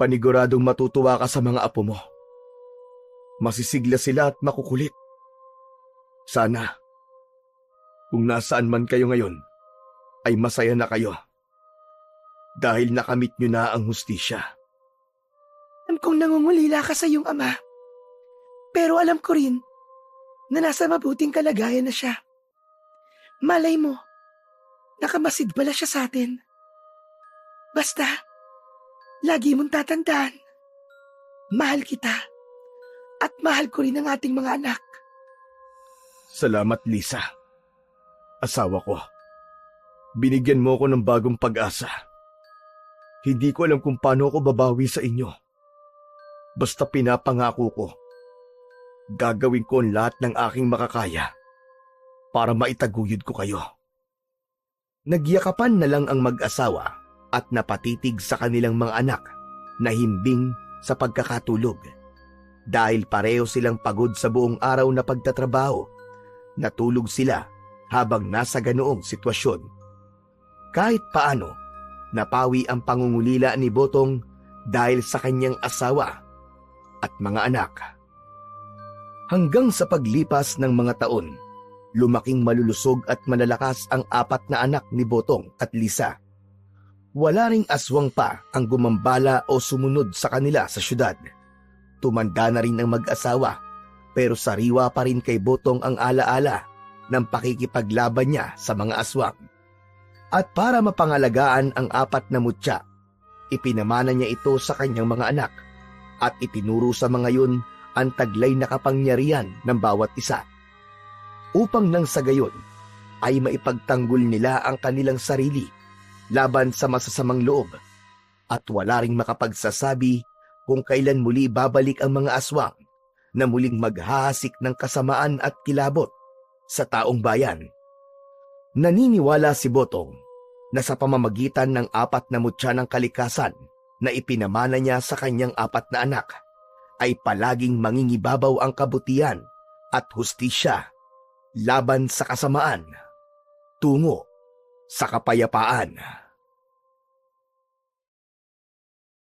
paniguradong matutuwa ka sa mga apo mo. Masisigla sila at makukulit. Sana, kung nasaan man kayo ngayon, ay masaya na kayo. Dahil nakamit nyo na ang hustisya. Alam kong nangungulila ka sa iyong ama. Pero alam ko rin na nasa mabuting kalagayan na siya. Malay mo, nakamasid pala siya sa atin. Basta, lagi mong tatandaan, mahal kita at mahal ko rin ang ating mga anak. Salamat, Lisa. Asawa ko. Binigyan mo ko ng bagong pag-asa. Hindi ko alam kung paano ako babawi sa inyo. Basta pinapangako ko, gagawin ko ang lahat ng aking makakaya para maitaguyod ko kayo. Nagyakapan na lang ang mag-asawa at napatitig sa kanilang mga anak na himbing sa pagkakatulog. Dahil pareho silang pagod sa buong araw na pagtatrabaho, natulog sila habang nasa ganoong sitwasyon. Kahit paano, napawi ang pangungulila ni Botong dahil sa kanyang asawa at mga anak. Hanggang sa paglipas ng mga taon, lumaking malulusog at malalakas ang 4 na anak ni Botong at Lisa. Wala ring aswang pa ang gumambala o sumunod sa kanila sa syudad. Tumanda na rin ang mag-asawa, pero sariwa pa rin kay Botong ang alaala ng pakikipaglaban niya sa mga aswang. At para mapangalagaan ang 4 na mutya, ipinamana niya ito sa kanyang mga anak at itinuro sa mga yun ang taglay na kapangyarihan ng bawat isa. Upang nang sa gayon ay maipagtanggol nila ang kanilang sarili laban sa masasamang loob at wala ring makapagsasabi kung kailan muli babalik ang mga aswang na muling maghahasik ng kasamaan at kilabot sa taong bayan. Naniniwala si Botong na sa pamamagitan ng 4 na mutya ng kalikasan na ipinamana niya sa kanyang 4 na anak, ay palaging mangingibabaw ang kabutihan at hustisya laban sa kasamaan tungo sa kapayapaan.